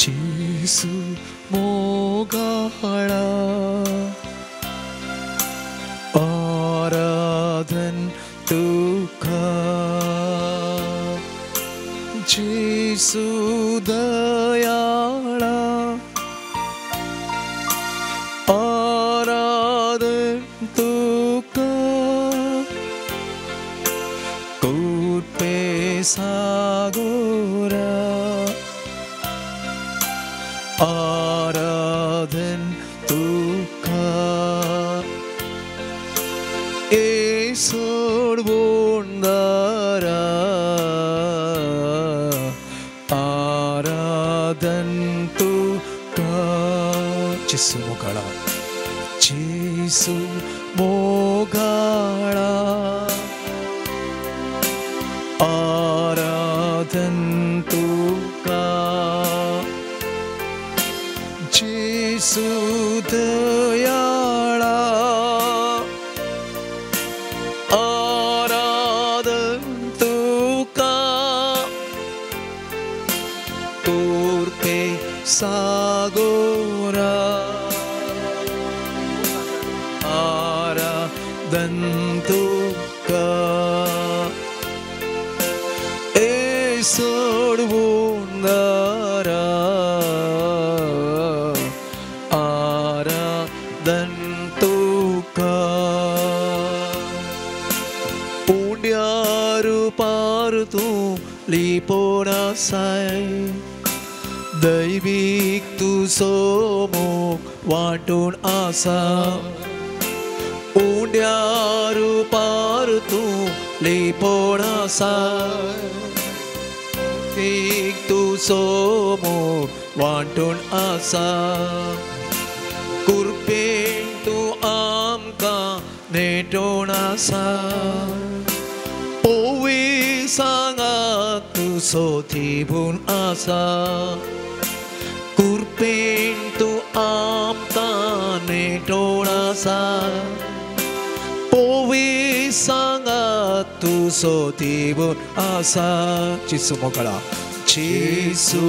जेसु मोगाड़ा आराधन तुका जेसु दयाड़ा आराधन तुका कूट पे सागोरा आराधन तुका एसोड बोंदारा आराधन तुका जेसु मोगाड़ा जेसु मोगाड़ा आराधन तुका जेसु दयाड़ा आराधन तुका तोर पे सागोरा आराधन तुका एसोड बोंदारा आराधन तुका पुण्यारु पारतु लिपोना साय दैविक तु सोमोक वाटून आसा पुण्यारु पारतु लिपोना साय दैविक तु सोमोक वाटून आसा कुर्पेन तु आमका नेटोन आसा पोवी सांगा तु सोथिबून आसा कुर्पेन तु आमका नेटोन आसा पोवी सांगा तु सोथिबून आसा जेसु मोगाड़ा जेसु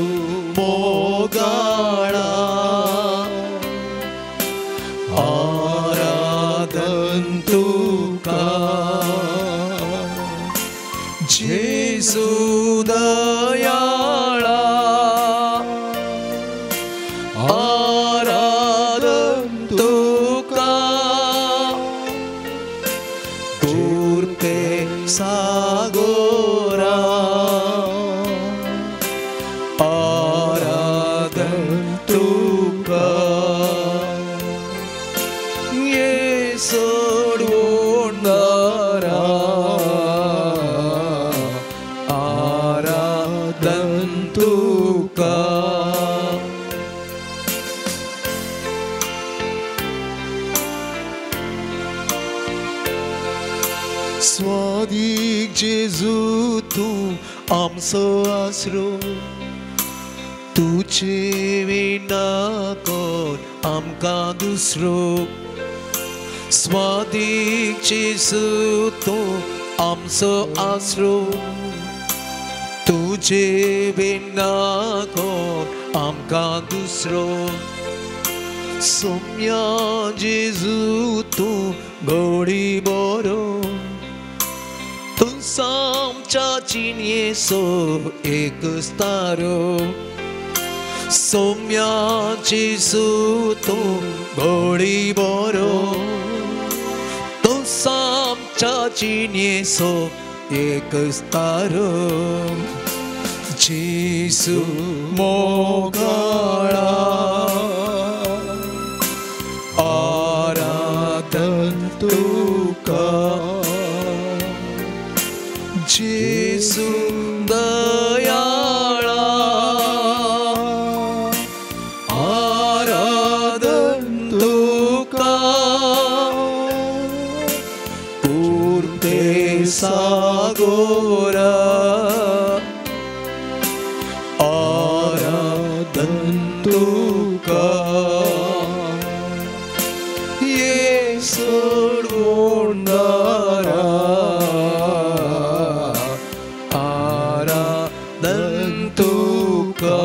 मोगाड़ा आराधन तुका जेसु दयाड़ा आराधन तुका दूर पे सागोरा आराधन तुका येसोड बोंदारा आराधन तुका स्वादिक जेजू तू आमचो आसरो तुझे विना कोण आमकां दुसरो स्वादिक जेजू तू आमचो आसरो तुझे विना कोण आमकां दुसरो सोम्या जेजू तू गोडी बरो तू आमच्या चिनयेचो एकच तारो सोम्या जेजू तू गोडी बरो तू आमच्या चिनयेचो एकच तारो जेसु मोगाड़ा आराधन तुका जेसु दयाड़ा आराधन तुका पूर्ते सागोरा आराधन तुका येसोड बोंदारा आराधन तुका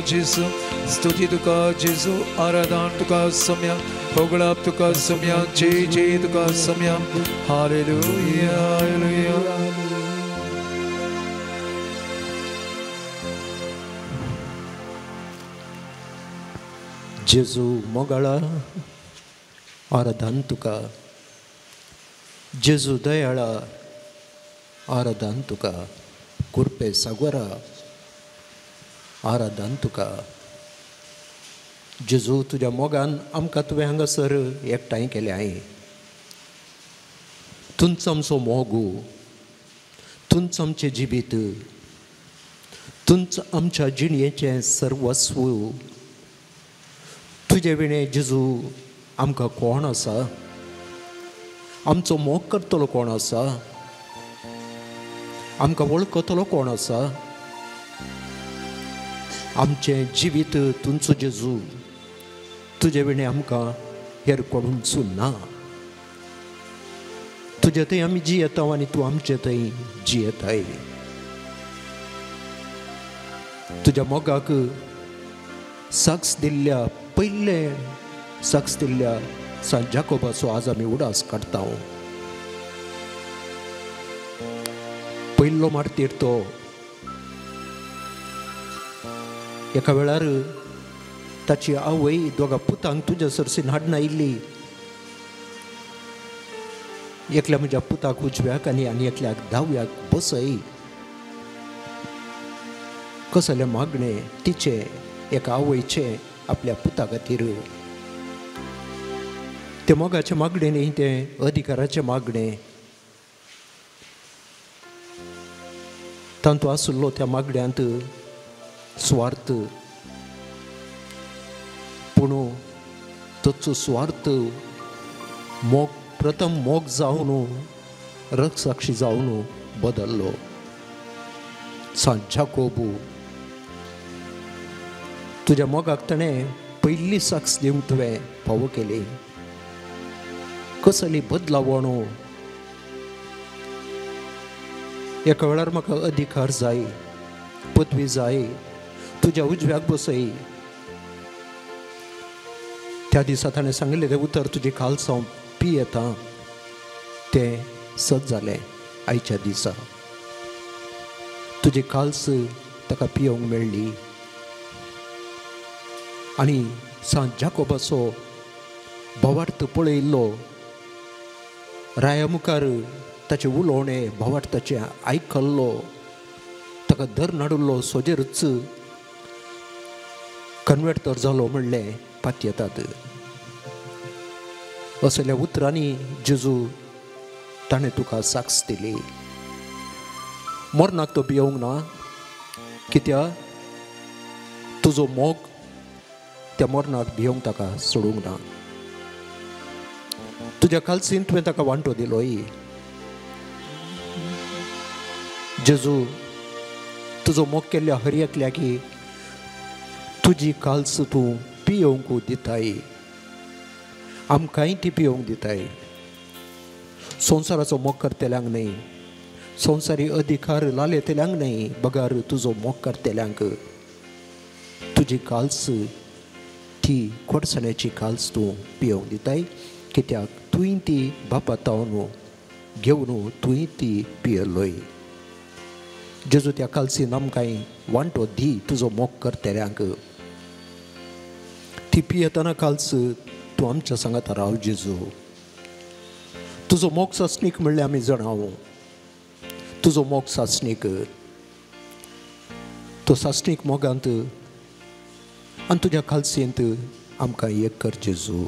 Jesu, stuti tuka Jesu, aradan tuka samya, hoglap tuka samya, jai tuka samya, hallelujah, hallelujah. Jesu mogala, aradan tuka, Jesu dayala, aradan tuka, kurpe sagwara, आराधन तुका जेजू तुझ्या मोगान आमकां तुवें हांगासर एकठांय केलें आहे तुंच आमचो मोगू तुंच आमचें जिवीत तुंच आमच्या जिणयेचें सर्वस्व तुजे विणे जेजू आमकां कोण आसा आमचो मोग करतलो कोण आसा आमकां वळखतलो कोण आसा आमचें जिवीत तुमचो जेजू तुजे विणे आमकां हेर कोणूच ना तुजे थंय आमी जियेता आनी तूं आमचे थंय जियेताय तुज्या मोगाक साक्ष दिल्ल्या पयले साक्ष दिल्ल्या सान जाकोबाचो आज आमी उडास काडटा पयलो मार्तीर तो एका वेळार ताची आवय दोगा पुतांक तुज्या सरसीन हाडून आयिल्ली एकल्या म्हज्या पुताक उजव्याक आनी एकल्याक दाव्याक बसय कसले मागणे तिचे एका आवयचे आपल्या पुता खातीर ते मोगाचे मागणे न्ही ते अधिकाराचे मागणे तांतू आसुल्लो त्या मागण्यांत स्वार्थ पूण ताचो स्वार्थ मोग प्रथम मोग जावन रक्षसाक्षी जावन बदल्लो सान जाकोब तुज्या मोगाक ताणें पयली साक्ष दिवंक तुवें फावो केली कसली बदलावण एका वेळार म्हाका अधिकार जाय पदवी जाय तुज्या उजव्याक बसय त्या दिसा ताणें सांगिल्लें तें उतर तुजी खालसांव पियेता तें सत जालें आयच्या दिसा तुजी खालस ताका पियोंक मेळ्ळी आनी सान जाकोबाचो भवार्थ पळयल्लो राया मुखार ताचें उलोवणें भवार्थाचें आयकल्लो ताका दर नाडुल्लो सोजेरच कन्वर्ट तर जालो म्हणलें पात येतात असल्या उतरांनी जेजू ताणें तुका साक्ष दिली मरणाक तो भियोंक ना कित्याक तुजो मोग त्या मरणाक भियोंक ताका सोडूंक ना तुज्या खालसीन तुवें ताका वांटो दिलोय जेजू तुजो मोग केल्ल्या हर एकल्याकी तुजी खालस तूं पियोंक दिताय आमकांय ती पियोंक दिताय संवसाराचो मोग करतेल्यांक न्ही संवसारी अधिकार लालयतल्यांक न्ही बगार तुजो मोग करतेल्यांक तुजी खालस ती कोडसाण्याची खालस तूं पियोंक दिताय कित्याक तुवें ती बापा तावन घेवन तुवें ती पियलोय जेजू त्या खालसीन आमकांय वांटो दी तुजो मोग करतेल्यांक ती पियेतना खालस तूं आमच्या सांगात राव जेजू तुजो मोग सासणीक म्हणल्यार आमी जणाव तुजो मोग सासणीक तो सासणीक मोगांत आनी तुज्या खालसेंत आमकां एक कर जेजू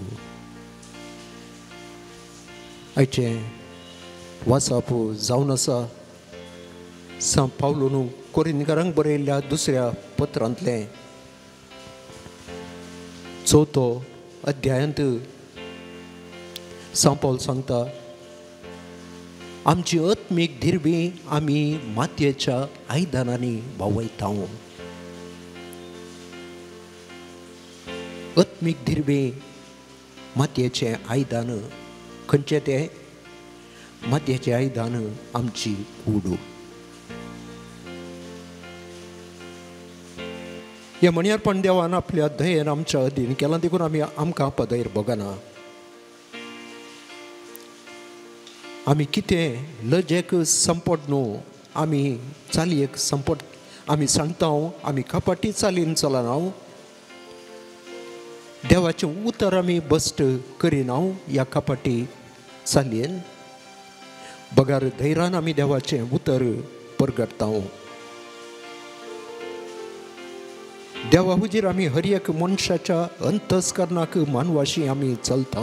आयचें वाचप जावन आसा सान पावलोनू कोरिंथीकांक बरयल्ल्या दुसऱ्या पत्रांतले 4 अध्यायांत सांत पौल सांगता, आमची आत्मीक धिरबी आमी मातयेच्या आयदनांनी भावयता. आत्मीक धिरबी मातयेचे आयदन खंयचे ते? मातयेचे आयदन आमची कूड. हे म्हणल्यार पण देवान आपल्या दयेन आमच्या अधीन केलां, देखून आमी आमकां पदयर बगना. आमी कितें लजेक संपट न्हू, आमी चालयेक संपट आमी सांगता. आमी कपाटी चालीन चलना. देवाचें उतर आमी बस्ट करिना ह्या कपाटी चालयेन. बगार धैर्यान आमी देवाचें उतर परगटता. देवा हुजीर आमी हर एक मनशाच्या अंतस्करणाक मानवाशी आमी चलता.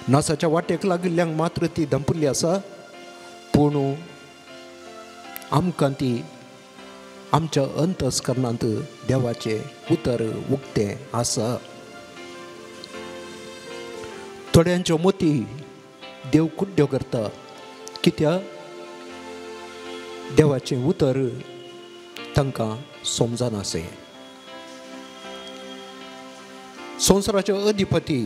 नासाच्या वाटेक लागिल्ल्यांक मात्र ती दंपल्ली आसा, पूण आमकां ती आमच्या अंतस्करणांत देवाचें उतर उक्तें आसा. थोड्यांच्यो मोती देव कुड्ड्यो करता, कित्याक देवाचें उतर तांकां समजनासे. संवसाराचे अधिपती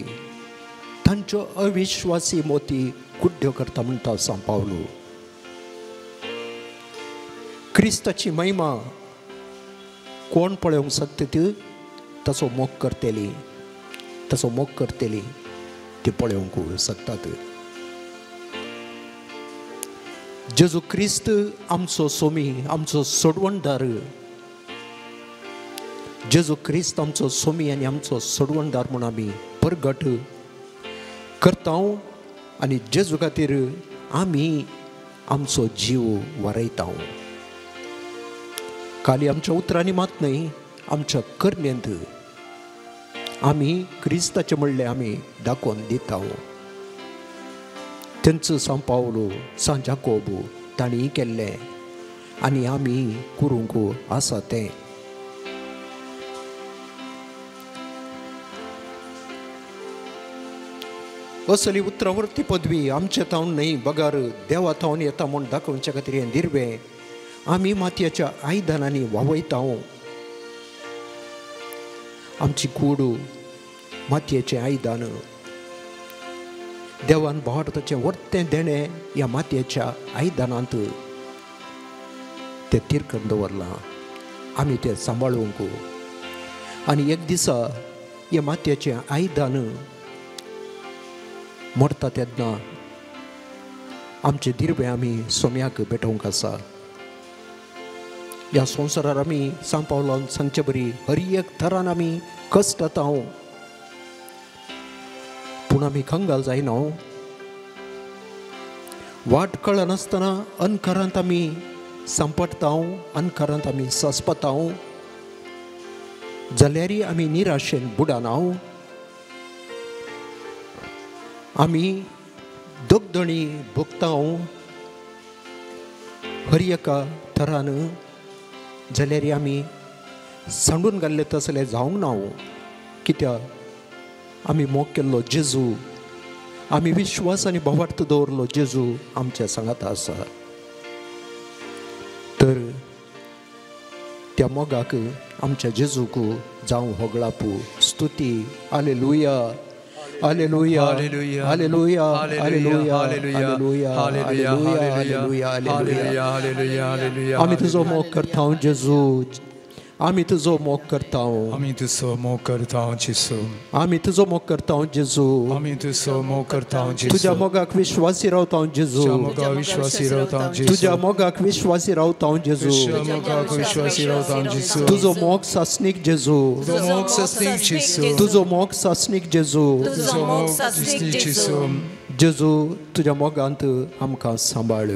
तांच्यो अविश्वासी मोती कुड्ड्यो करता म्हणटा सांत पौल. क्रिस्ताची महिमा कोण पळोवंक शकता ती तसो मोग करतेली, तसो मोग करतेली ती पळोवंक शकतात. जेजू क्रिस्त आमचो सोमी, आमचो सोडवणदार. जेजू क्रिस्त आमचो सोमी आनी आमचो सोडवणदार म्हूण आमी परगट करता. आनी जेजू खातीर आमी आमचो जीव वारयता. खाली आमच्या उतरांनी मात न्हय, आमच्या करण्यांत आमी क्रिस्ताचें म्हणलें आमी दाखोवन दिता. तेंचो सांत पौल, सांत जाकोब तांणी केल्लें आनी आमी करूंक आसा तें. असली उतरावर्ती पदवी आमचे तावन न्हय, बगार देवा तावन येता म्हूण दाखोवचे खातीर हें दिरवें आमी मातयेच्या आयदनांनी वावयता. आमची कूड मातयेचें आयदन. देवान भारताचें वर्तें देणें ह्या मातयेच्या आयदनांत तें तिरकन दवरलां. आमी तें सांबाळूंक आनी एक दिसा हें मातयेचें आयदन मरता तेन्ना आमचें दिरवें आमी सोम्याक भेटोवंक आसा. ह्या संवसारार आमी सांत पौलान सांगचे बरी हर एक तरान आमी कश्टाता, पूण आमी कंगाल जायना. वाट कळनासतना अनकारांत आमी सांपडता, अनकारांत आमी सस्पता, जाल्यारय आमी निराशेन बुडाना. आमी दोगदणी भोगता हर एका तरान, जाल्यार आमी सांडून घाल्ले तसले जावंक ना. कित्याक आमी मोग केल्लो जेजू, आमी विश्वास आनी भावार्थ दवरलो जेजू आमच्या सांगात आसा. तर त्या मोगाक आमच्या जेजूक जावं होगळाप स्तुती. Hallelujah, hallelujah, hallelujah, hallelujah, hallelujah, hallelujah, hallelujah. आमी तुजो मोग करता जेजू, आमी तुजो मोग करता, आमी तुजो मोग करता जेजू, आमी तुजो मोग करता जेजू, आमी तुजो मोग करता जेजू. तुज्या मोगाक विश्वासी रावता जेजू, तुज्या मोगाक विश्वासी रावता जेजू, तुज्या मोगाक विश्वासी रावता जेजू, तुज्या मोगाक विश्वासी रावता जेजू. तुजो मोग सासनीक जेजू, तुजो मोग सासनीक जेजू, तुजो मोग सासनीक जेजू, तुजो मोग सासनीक जेजू. जेजू तुझ्या मोगांत आमकां सांबाळ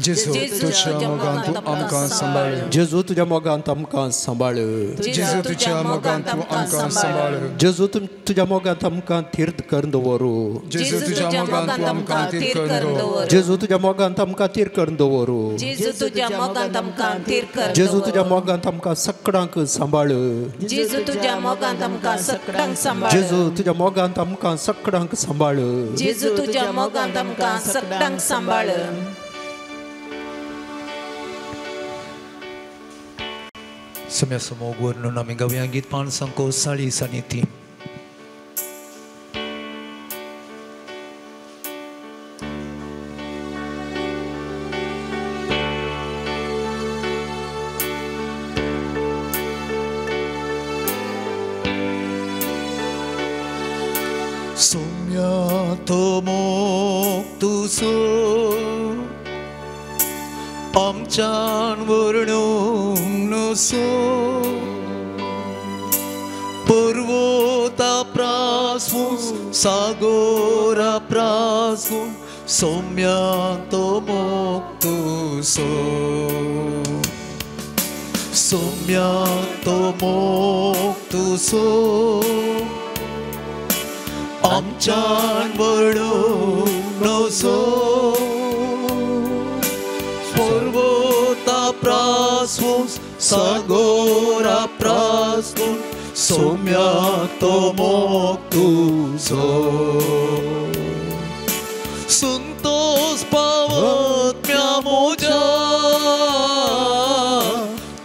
जेजू तुझ्या मोगांत तूं आमकां सांबाळ जेजू तुझ्या मोगांत आमकां सांबाळ जेजू तुझ्या मोगांत तूं आमकां सांबाळ जेजू तुझ्या मोगांत आमकां तीर्थ करून दवरू जेजू तुझ्या मोगांत तूं आमकां तीर्थ करून दवर जेजू तुझ्या मोगांत आमकां तीर्थ करून दवरू जेजू तुझ्या मोगांत आमकां तीर कर जेजू तुझ्या मोगांत आमकां सगळ्यांक सांबाळ जेजू तुझ्या मोगांत आमकां सगळ्यांक सांबाळ जेजू तुझ्या मोगांत आमकां सगळ्यांक सांबाळ जेजू तुझ्या मोगांत आमकां सगळ्यांक सांबाळ Semia semua guru nami gawian git pan sangko sali saniti. Semia tomok tuso. Amcan वर्णूंग नसो पर्वता प्रासून सागोरा प्रासून सौम्यांतो मोक्तुसो सौम्यांतो मोक्तुसो आमचान वर्णूंग नसो पर्वता प्रासून सागोरा प्रासून सौम्यांतो मोक्तुसो संतोष पावत म्या मोजा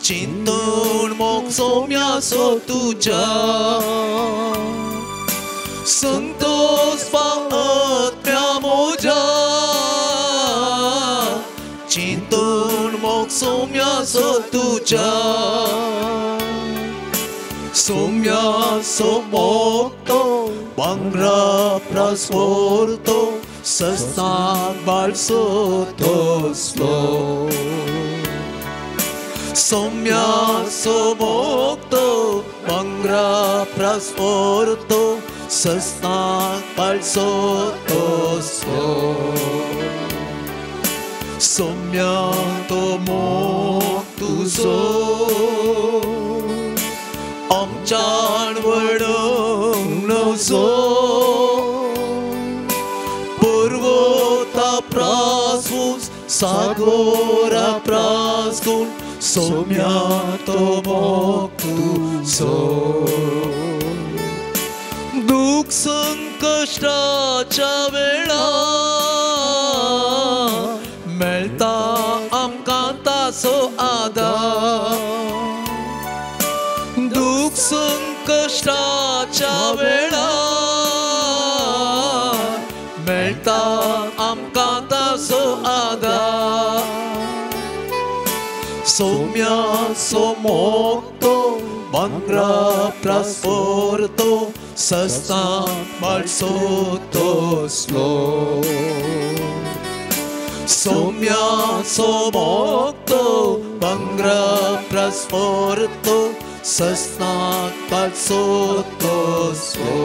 चिंतन मोग सौम्यासो तुझ्या संतोष पावत म्या मोजा चिंतन मोग सौम्यासो तुझ्या सौम्यासो मोक्तो Bangra प्रास्पोर्तो सस्तान balso toslo सौम्यासो मोक्तो Bangra प्रास्पोर्तो सस्तान balso toslo सौम्यांतो मोक्तुसो आमचान वर्णूंग नसो पर्वता प्रासून सागोरा प्रासून सौम्यांतो मोक्तुसो दुःख संकश्टाच्या वेळा मेळता आमकां ताचो आदार दुःख संकश्टाच्या वेळा मेळटा आमकां ताचो आदार सौम्यासो मोक्तो Bangra प्रास्पोर्तो सस्तान balso toslo सौम्यासो मोक्तो Bangra प्रास्पोर्तो सस्तान balso toslo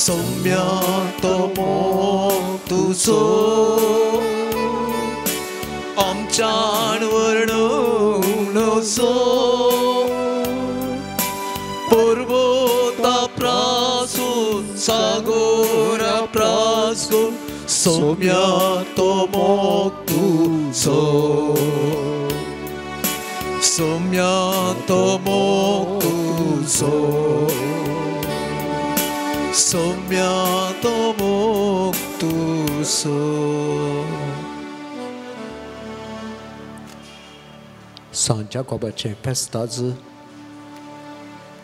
सौम्यांतो मोक्तुसो आमचान वर्णूंग नसो पर्वता प्रासून सागोरा प्रासून सौम्यांतो मोक्तुसो सौम्यांतो मोक्तुसो सौम्यांतो मोक्तुसो सांच्या कोबाचे फेस्ताज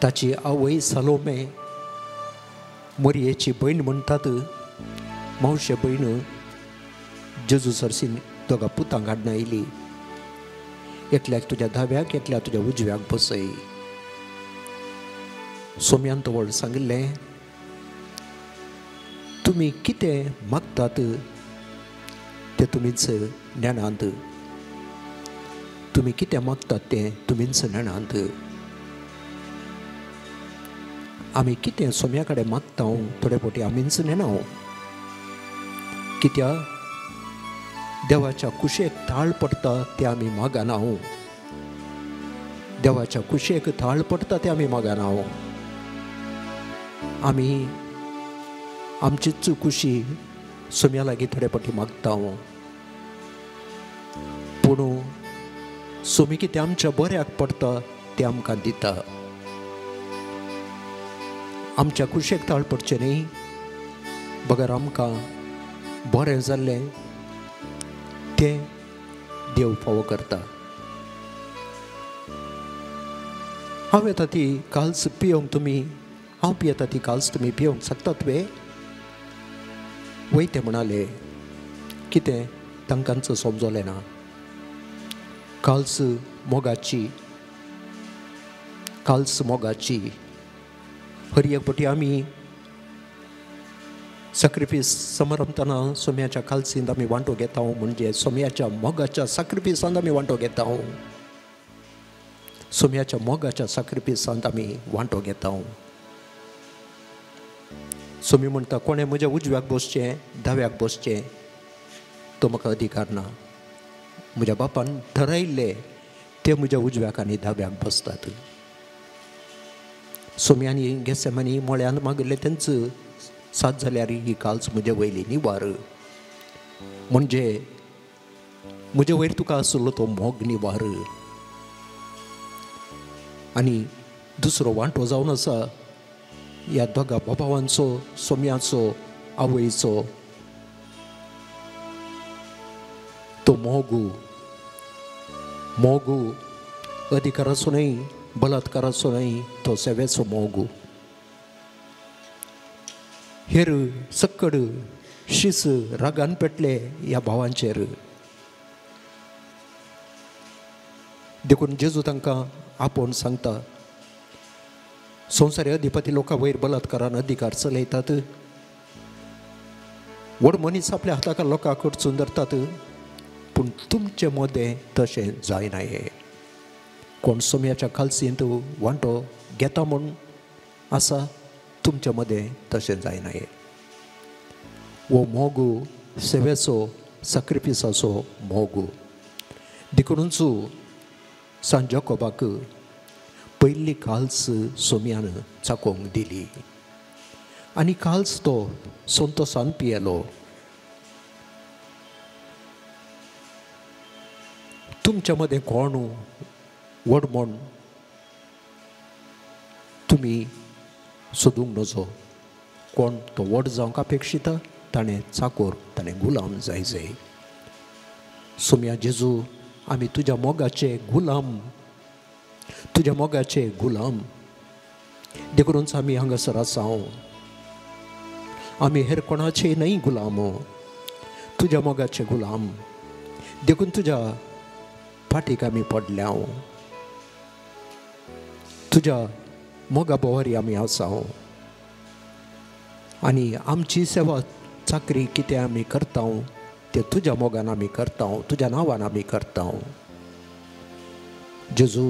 ताची आवय सालोमे मोरयेची बहीण म्हणटात मावशे बहीण जेजू सरसीन दोगा पुतांक हाडून आयली एकल्याक तुज्या दाव्याक एकल्याक तुज्या उजव्याक बसय सौम्यांत व्हड सांगिल्लें तुमी कितें मागतात तें तुमीच ज्ञानांत तुमी कितें मागतात तें तुमीच ज्ञानांत आमी कितें सोम्या कडेन मागता थोडे फावटी आमीच नेना कित्या देवाच्या कुशेक थाळ पडटा ते आमी मागना देवाच्या कुशेक थाळ पडटा ते आमी मागना आमी आमचीच कुशी सोम्या लागीं थोडे फावटी मागता पूण सोमी कितें आमच्या बऱ्याक पडटा ते आमकां दिता आमच्या कुशेक थाळ पडचें न्ही बगर आमकां बरें जाल्लें तें देव फावो करता हांव येता ती काल्स पियोंक तुमी हांव पियेता ती काल्स तुमी पियोंक शकतात वे वयते म्हणाले कितें तांकांच समजलें ना काल्स मोगाची हर एक फावटी आमी सॅक्रिफीस समरमतना सोम्याच्या काल्सींत आमी वांटो घेता म्हणजे सोम्याच्या मोगाच्या सॅक्रिफिसांत आमी वांटो घेता सोम्याच्या मोगाच्या सॅक्रिफिसांत आमी वांटो घेता सोमी म्हणटा कोणें म्हज्या उजव्याक बसचें दाव्याक बसचें तो म्हाका अधिकार ना म्हज्या बापान ठरयल्लें ते म्हज्या उजव्याक आनी दाव्याक बसतात सोम्यांनी गेसेमानी मोळ्यान मागले तेंच सात जाल्यार ही काल्स म्हजे वयली न्ही वार म्हणजे म्हजे वयर तुका आसलो तो मोग न्ही वार आनी दुसरो वांटो जावन आसा ह्या दोगा बाबावांचो सोम्याचो आवयचो तो मोगू अधिकार आसूनय बलात्कार आसूनय तो सेवेचो मोगू हेर सक्कड शीस रागान पेटले ह्या भावांचेर देखून जेजू तांकां आपोवन सांगता संवसारी अधिपती लोकां वयर बलात्कारान अधिकार चलयतात व्हड मनीस आपल्या हाताक लोकां कडसून धरतात पूण तुमचे मदें तशें जायनाये कोण सोम्याच्या काल्सींत वांटो घेता म्हूण आसा तुमच्या मदें तशें जायनाये वो मोगू सेवेचो सॅक्रिफिसाचो मोगू देखूनच सान जोकोबाक पयली काल्स सोम्यान चाकोवंक दिली आनी काल्स तो संतोशान पियेलो तुमच्या मदें कोण व्हड म्हूण तुमी सोदूंक नजो कोण तो व्हड जावंक अपेक्षिता ताणें चाकोर ताणें गुलाम जाय सोम्या जेजू आमी तुज्या मोगाचे गुलाम देखूनच आमी हांगासर आसा आमी हेर कोणाचे न्हय गुलाम तुज्या मोगाचे गुलाम देखून तुज्या फाटीक आमी पडल्या तुज्या मोगा बोवारी आमी आसा आनी आमची सेवा चाकरी कितें आमी करता तें तुज्या मोगान आमी करता तुज्या नांवान आमी करता जेजू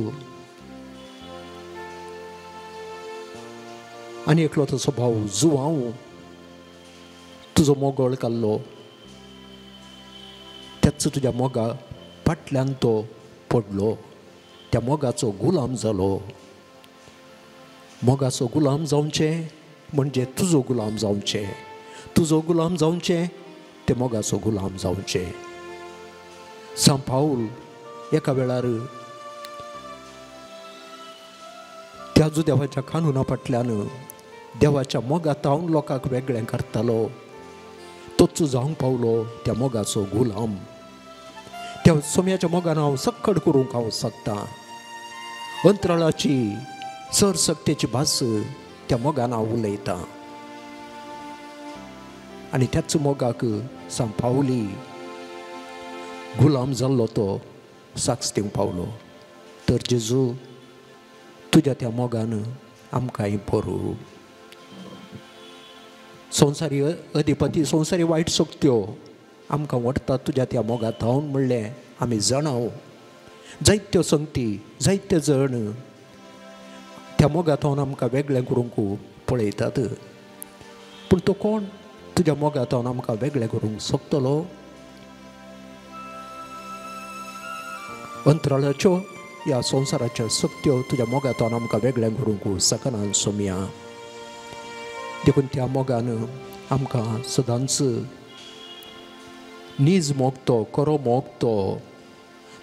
आनी एकलो तसो भाव जो हांव तुजो मोगोळ काडलो त्याच तुज्या मोगा फाटल्यान तो पडलो त्या मोगाचो गुलाम जालो मोगाचो गुलाम जावचे म्हणजे तुजो गुलाम जावचे तुजो गुलाम जावचे ते मोगाचो गुलाम जावचे सान पाऊल एका वेळार त्या देवाच्या कानुना फाटल्यान देवाच्या मोगातावन लोकांक वेगळें करतालो तोच जावंक पावलो त्या मोगाचो गुलाम त्या सोम्याच्या मोगान हांव सक्कड करूंक हांव शकता अंतराळाची सरसकतेची भास त्या मोगान हांव उलयतां आनी त्याच मोगाक सान पावली गुलाम जाल्लो तो साक्ष दिवंक पावलो तर जेजू तुज्या त्या मोगान आमकांय भरू संवसारी अधिपती संवसारी वायट शक्त्यो आमकां वडटा तुज्या त्या मोगात धांवन म्हणलें आमी जाणाव जायत्यो संगती जायते जण त्या मोगांतून आमकां वेगळें करूंक पळयतात. पूण तो कोण तुज्या मोगांतून आमकां वेगळें करूंक शकतलो? अंतराळाच्यो ह्या संवसाराच्यो शक्त्यो तुज्या मोगांतून आमकां वेगळें करूंक शकना सोम्या. देखून त्या मोगान आमकां सदांच नीज मोगतो खरो मोगतो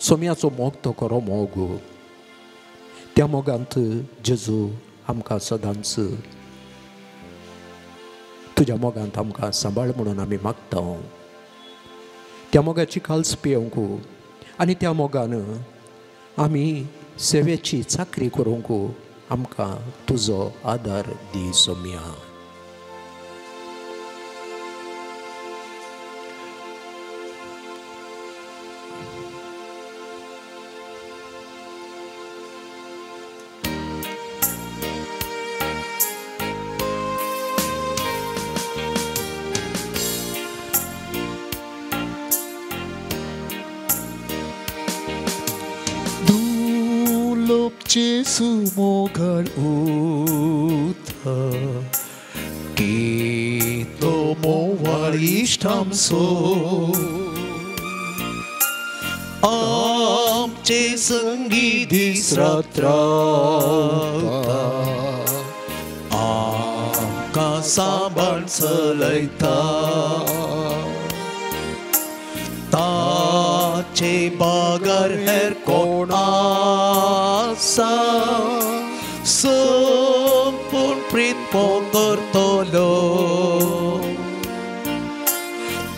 सोम्याचो मोगतो खरो मोग त्या मोगांत जेजू आमकां सदांच तुज्या मोगांत आमकां सांबाळ म्हणून आमी मागता. त्या मोगाची काल्स पियोंक आनी त्या मोगान आमी सेवेची चाकरी करूंक आमकां तुजो आदार दी Saumya. Jesu mogar utha Kito mo warishtam so Amche sangi disratrauta Amka samban selaita Tace bagar her konasa Sumpun prit pokor tolo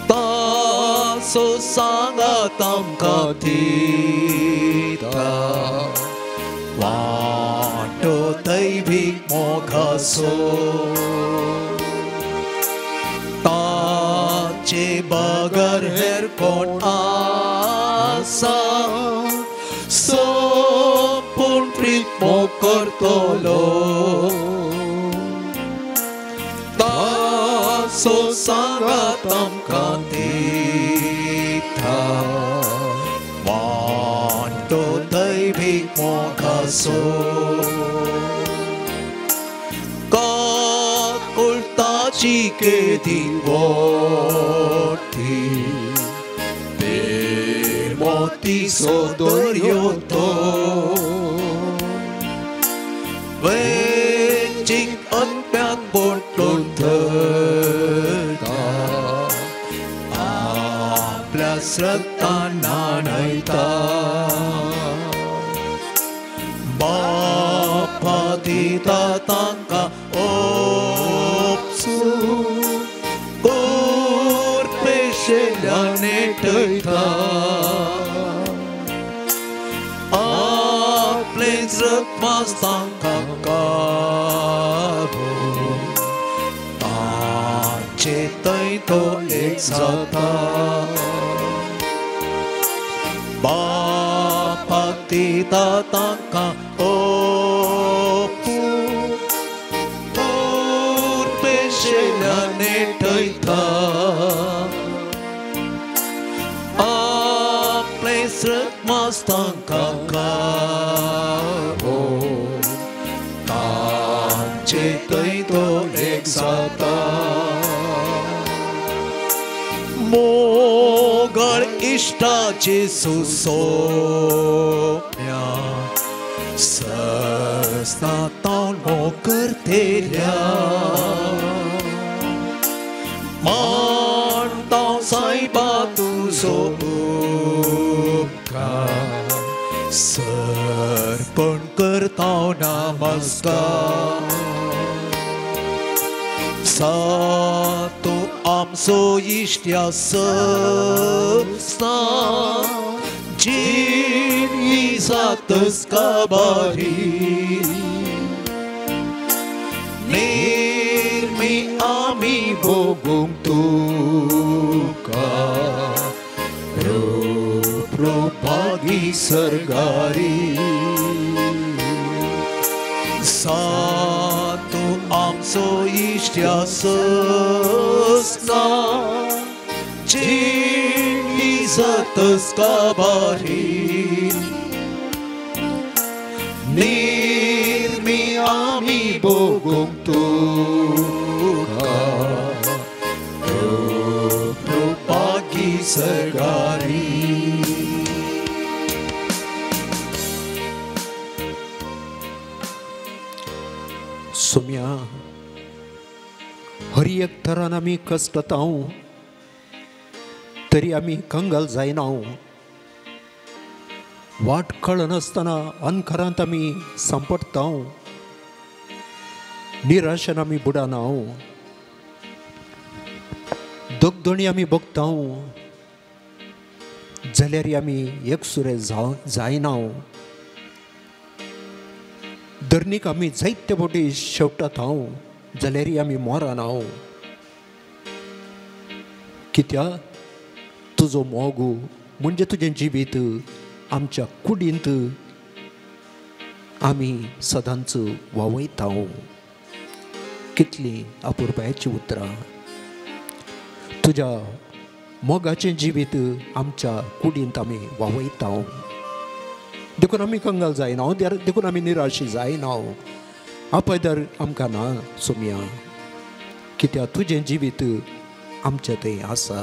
Taso sangatam katita Wato taibik mokaso Tace bagar her konasa Sumpun prit pokor tolo Taso sangatam katita Wanto taibik mokaso Kakultachi ke divoti Moti sodoryoto Wenjing anpyak borton theta Aplas ratananaita Bapa tita tangka opsu Urpeshelane teita Aples mastang kakabo Tace taito exata Bapa tita tangka opu Urpeshelane teita Mastang kakao Tace taito exata Mogar ishta Jesus somya Sasta taon mo kertelya Mantau sai batu Serpun kertau namaskar Satu amso istya sesna Jin isates kabari Nirmi ami bogum tuka Propagi sergari Satu amso istya sesna Jin isates kabari Nirmi bogongtuka pagi segari. Saumya हर एक तरान आमी कश्टताव तरी आमी कंगाल जायना. वाट कळनासतना अनखरांत आमी सांपडता. निराशान आमी बुडाना. दोगदोणी आमी भोगता जाल्यार आमी एकसुरे जायना. धरणीक आमी जायते फावटी शेवटात जाल्यार आमी मरना. कित्याक तुजो मोग म्हणजे तुजें जिवीत आमच्या कुडींत आमी सदांच वावयता. कितलीं अपुरबायची उतरां. तुज्या मोगाचें जिवीत आमच्या कुडींत आमी वावयता. देखून आमी कंगाल जायना. देखून आमी निराशी जायना. आपयदार आमकां ना सोम्या. कित्याक तुजें जिवीत आमचें थंय आसा.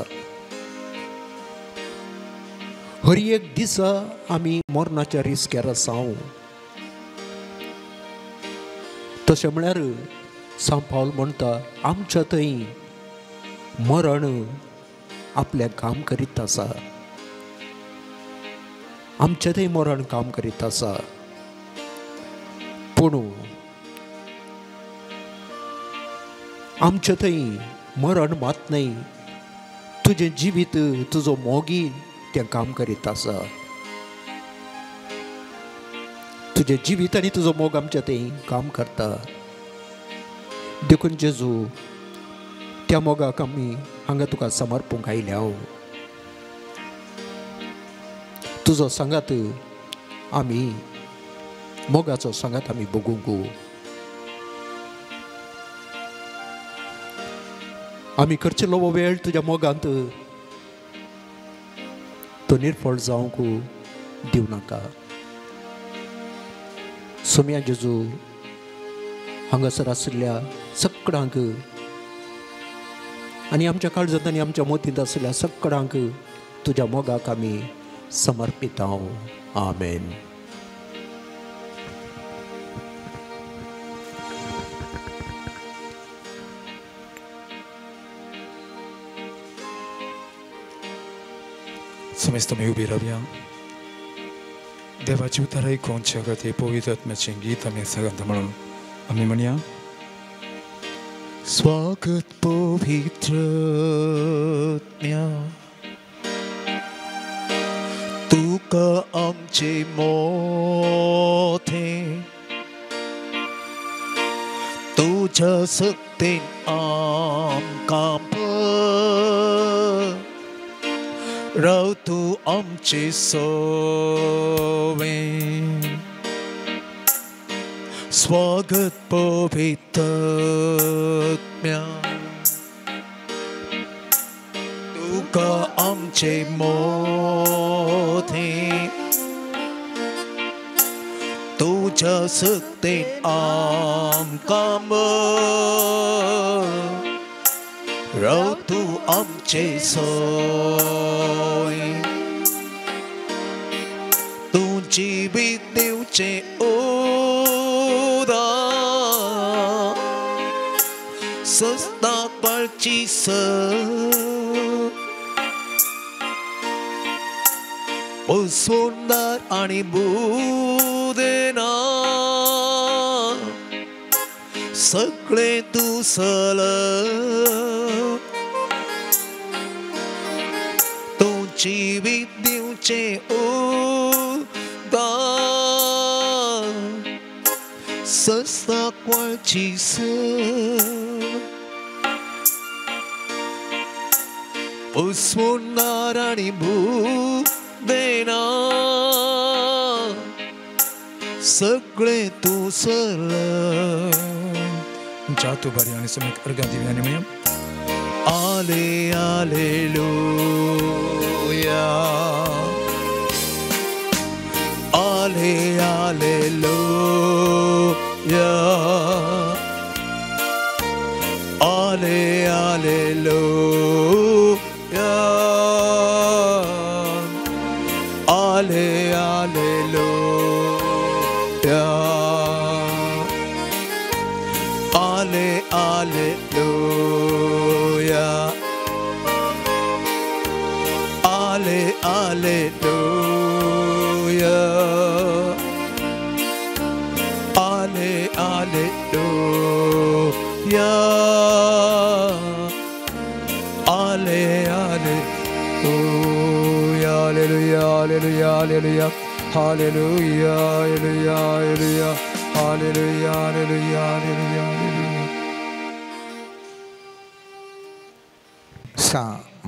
हर एक दिसा आमी मरणाच्या रिस्क्यार आसा. तशें म्हळ्यार सांत पावल म्हणटा आमच्या थंय मरण आपलें काम करीत आसा. आमच्या थंय मरण काम करीत आसा. पूण आमच्या थंय मरण मात न्हय. तुजें जिवीत तुजो मोगी तें काम करीत आसा. तुजें जिवीत आनी तुजो मोग आमच्या थंय काम करता. देखून जेजू त्या मोगाक आमी हांगा तुका समर्पूंक आयल्या. तुजो सांगात आमी मोगाचो सांगात आमी भोगूंक. आमी करचेलो वो वेळ तुज्या मोगांत तो निर्फळ जावंक दिव नाका. सोम्या जेजू हांगासर आशिल्ल्या सगळ्यांक आनी आमच्या काळजांत आनी आमच्या मोतींत आशिल्ल्या सगळ्यांक तुज्या मोगाक आमी समर्पिता. आमेन. Zamiast mi ubierabia, देवाची उतार ऐकून जगात हे पवित्र आत्म्याचे गीत आम्ही सगळ्यांना म्हणून आम्ही म्हणूया. स्वागत पवित्र आत्म्या, तुका आमचे मोठे, तुझ्या सक्तीन आमकां राव तू आमचे सोवे. स्वागत पवित्र आत्म्या, तुका आमचे मोठे, तुझ्या सक्तीन आमकां राव तू आमचे सोय. तू जिवीत दिवचे उदार, सस्ताक पाळची पसवूनदार आनी बुदेना सगळे तू सल. तू जिवीत दिवचे उदार, सस्ताक पाळची पसवूनदार आनी बुदेना सगळे तू सल. जातू बरी आणि समेत अर्घा दिव्या आणि म्हणूया. आले आलेलुया, आले आलेलुया,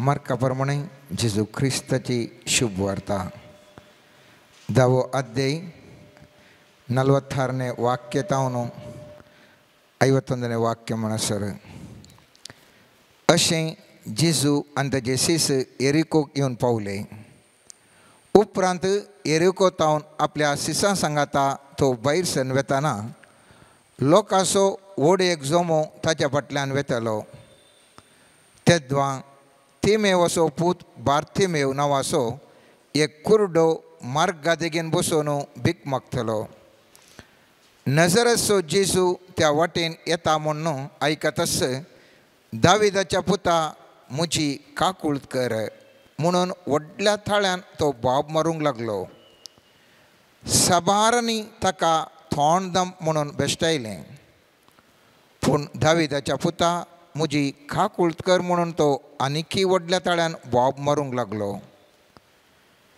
मार्काप्रमाणे जेजू ख्रिस्ताची शुभ वार्ता 10వ ಅಧ್ಯಾಯ 46ನೇ ವಾಕ್ಯ ತಾವನು 51ನೇ वाक्य म्हणसर अशें जेजू आनी ताजे सीस एरिकोक येवन पावले. उपरांत एरिको तावन आपल्या सिसां सांगाता तो भायर सरून वेताना लोकांचो व्हड एक जोमो ताच्या फाटल्यान वेतालो. तेद्वा तिमेवसो पूत बार्थिमेव नांवाचो एक कुर्डो मार्ग गादेगेन बसून भीक मागतलो. नजरसो जेजू त्या वाटेन येता म्हणून आयकतस दाविदाच्या पुता म्हजी काकूळट कर म्हणून व्हडल्या थाळ्यान तो बाब मारूंक लागलो. सबारांनी ताका थोंड दंप म्हणून बेश्टायलें. पूण दाविदाच्या पुता म्हजी काकूळट कर म्हणून तो आनिकी व्हडल्या ताळ्यान बाब मारूंक लागलो.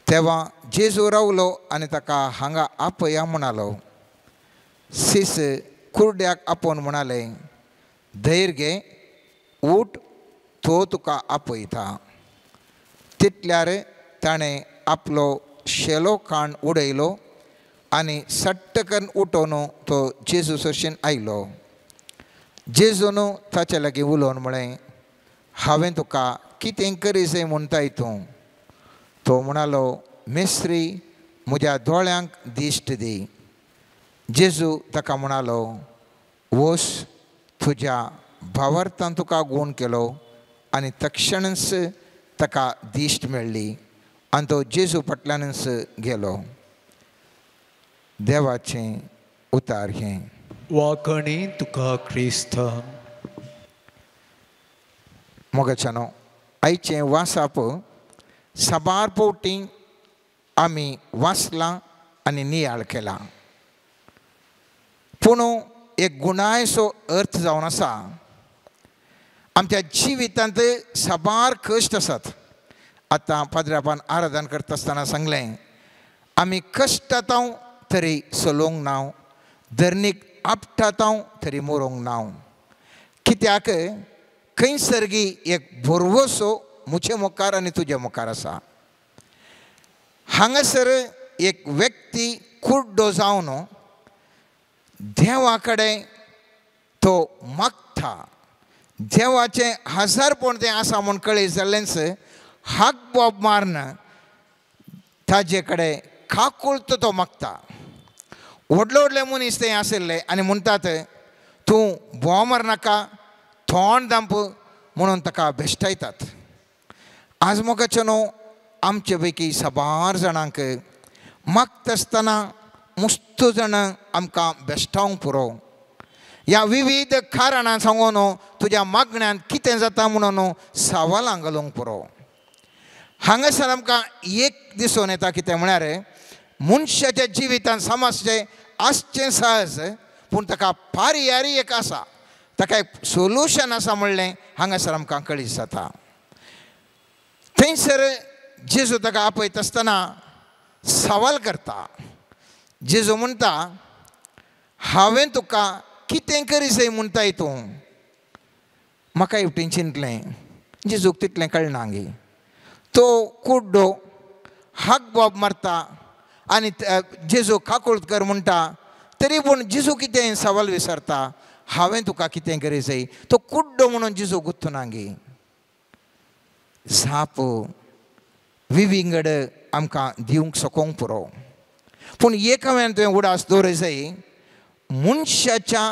तेव्हा जेजू रावलो आनी ताका हांगा आपया म्हणालो. सीस कुर्ड्याक आपोवन म्हणालें, धैर्य घे, उठ, तो तुका आपयता. तितल्यार ताणें आपलो शेलो काण उडयलो आनी सट्ट करून उठोवन तो जेजू सरशीन आयलो. जेजून ताचे लागीं उलोवन म्हळें, हांवें तुका कितें करी जाय म्हणटाय तूं? तो म्हणालो, मेस्त्री, म्हज्या दोळ्यांक दिश्ट दी. जेजू ताका म्हणालो, वोस, तुज्या भावार्थान तुका गूण केलो. आनी तक्षणच ताका दिश्ट मेळ्ळी आनी तो जेजू फाटल्यानच गेलो. देवाचें उतार हें. वाकणी तुका क्रिस्त. मोगाच्यानो आयचें वासाप साबार पावटी आमी वाचलां आनी नियाळ केला. पूण एक गुणायचो अर्थ जावन आसा. आमच्या जिवितांत साबार कश्ट आसात. आतां पाद्रापान आराधन करता आसतना सांगलें, आमी कश्टातांव तरी चलोवंक ना, धरणीक आपटातांव तरी मरोंक ना. कित्याक खंयसरगी एक भरवोसो मुचे मुखार आनी तुजे मुखार आसा. हांगासर एक व्यक्ती कुड्डो जावन देवा कडेन तो मागता. देवाचें हजारपण तें आसा म्हूण कळीत जाल्लेंच हाक बोब मारन ताजे कडेन काकूळट तो मागता. व्हडले व्हडले मनीस थंय आशिल्ले आनी म्हणटात, तूं बोव मारनाका, थोंड दंप म्हणून ताका बेश्टायतात. आज मोगाच्यानो आमचे पैकी साबार जाणांक मागता आसतना मुस्तो जाण आमकां बेश्टावंक पुरो. ह्या विविध कारणां सांगून तुज्या मागण्यान कितें जाता म्हणून सवालां घालूंक पुरो. हांगासर आमकां एक दिसून येता, कितें म्हळ्यार मनशाच्या जिवितांत समस्या आसचें सहज, पूण ताका पर्याय एक आसा, ताका एक सोल्युशन आसा म्हणलें हांगासर आमकां कळीत जाता. थंयसर जेजू ताका आपयता आसतना सवाल करता. जेजू म्हणटा, हांवें तुका कितें करी जाय म्हणटाय तूं? म्हाका हेवटेन चिंतलें, जेजूक तितलें कळना गे. तो कुड्डो हाक बोब मारता आनी जेजू काकूळट कर म्हणटा, तरी पूण जेजू कितें सवाल विचारता, हांवें तुका कितें करी जाय? तो कुड्डो म्हणून जेजू गुंथना गे. झाप विविंगड आमकां दिवंक सोकोंक पुरो. पूण एक हांवें तुवें उडास दवरूंक जाय, मनशाच्या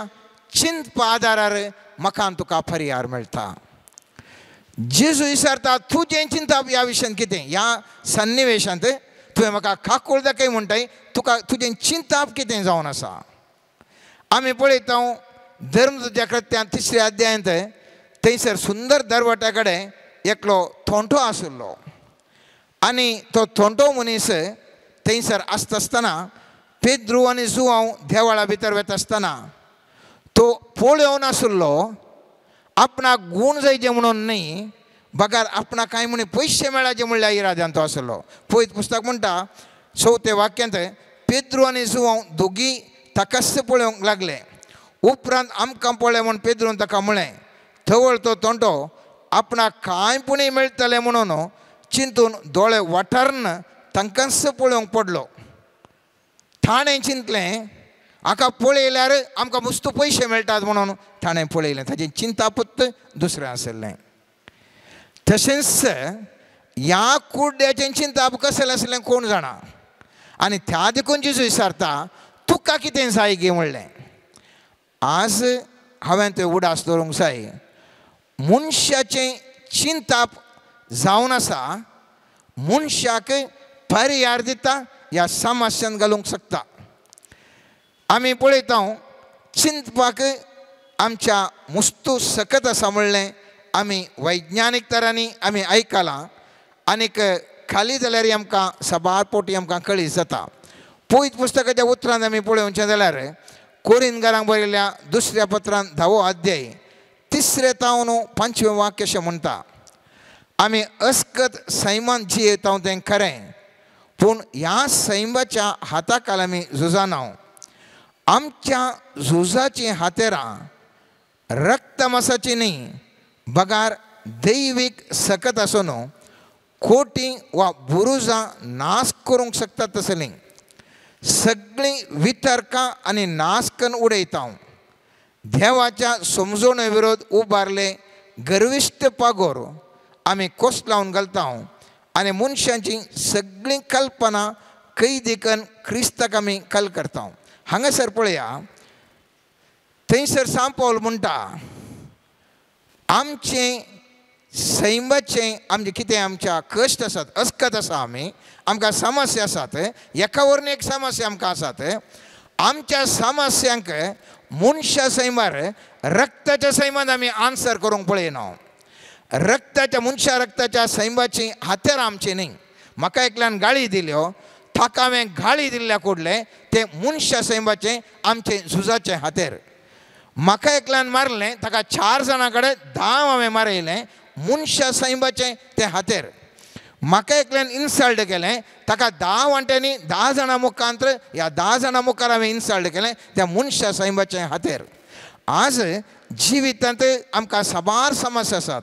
चिंतपा आदारार म्हाका तुका पर्याय मेळटा. जेजू विचारता तुजें चिंताप ह्या विशयान कितें, ह्या सन्निवेशांत तुवें म्हाका खाकूळ दाखय म्हणटाय, तुका तुजें चिंताप कितें जावन आसा. आमी पळयता धर्मदूताच्या कृत्यान 3ऱ्या अध्यायांत थंयसर सुंदर दरवट्या कडेन एकलो थोंटो आशिल्लो आनी तो थोंटो मनीस थंयसर आसता आसतना पेद्रू आनी जुवांव देवाळा भितर वता आसतना तो पळोवन नाशिल्लो. आपणाक गूण जायचे म्हणून न्ही, बगार आपणाक कांय म्हणी पयशे मेळाचे म्हणल्या इराद्यान तो आशिल्लो. पळयत पुस्तक म्हणटा 4 वाक्यांत पेद्रू आनी जुवांव दोगी ताकाच पळोवंक लागले. उपरांत आमकां पळय म्हूण पेद्रून ताका म्हळें. थवळ तो तोंटो आपणाक कांय पुणी मेळटलें म्हणून चिंतून दोळे वाठारन तांकांच पळोवंक पडलो. ताणें चिंतलें हाका पळयल्यार आमकां मस्त पयशे मेळटात म्हणून ताणें पळयलें. ताजें चिंतापत्त दुसरें आशिल्लें. तशेंच ह्या कुड्ड्याचें चिंताप कसलें आसलें कोण जाणा. आनी त्या देखून जेजू विचारता तुका कितें जाय गे म्हणलें. आज हांवें तें उडास दवरूंक जाय. मनशाचें चिंताप जावन आसा मनशाक पर्याय दिता ह्या समस्यान घालूंक शकता. आमी पळयता चिंतपाक आमच्या मुस्तू सकत आसा म्हणलें आमी वैज्ञानीक तरांनी आमी आयकलां. आनीक खाली जाल्यार आमकां सबार पोटी आमकां कळीत जाता. पयत पुस्तकाच्या उतरांत आमी पळोवचें जाल्यार कोरिंथकारांक बरयल्ल्या 2ऱ्या पत्रांत 10वो अध्याय 3 तावन 5वें वाक्य अशें म्हणटा. आमी अस्कत सैमान जियेता तें खरें, पूण ह्या सैमाच्या हाता खाला आमी झुजाना. आमच्या झुजाचीं हातेरां रक्तमासाची न्ही, बगार दैवीक सकत आसून खोटी वा बुरुजां नाश करूंक शकतात तसलीं सगळीं वितर्कां आनी नाश करून उडयता. देवाच्या समजोणे विरोध उबारले गर्विश्ट पागोर आमी कोस लावन घालता आनी मनशांची सगळीं कल्पना कैदी करून क्रिस्ताक आमी कल करता. हांगासर पळया थंयसर सांत पौल म्हणटा आमचें सैमाचें आमचें कितें आमच्या कश्ट आसात, अस्कत आसा आमी, आमकां समस्या आसात, एका वरून एक समस्या आमकां आसात. आमच्या समस्यांक मनशा सैमार रक्ताच्या सैमान आमी आन्सर करूंक पळयना. रक्ताच्या मनशा रक्ताच्या सैमाची हातेरां आमची न्ही. म्हाका एकल्यान गाळी दिल्यो, ताका हांवें गाळी दिल्ल्या कोडले ते मनशा सैमाचें आमचे झुजाचे हातेर. म्हाका एकल्यान मारलें, ताका 4 जाणां कडेन 10 हांवें मारयलें मनशा सैमाचें ते हातेर. म्हाका एकल्यान इन्सल्ट केलें, ताका 10 वांट्यांनी 10 जाणां मुखांत ह्या 10 जाणां मुखार हांवें इन्सल्ट केलें त्या मनशा सैमाचे हातेर. आज जिवितांत आमकां साबार समस्या आसात,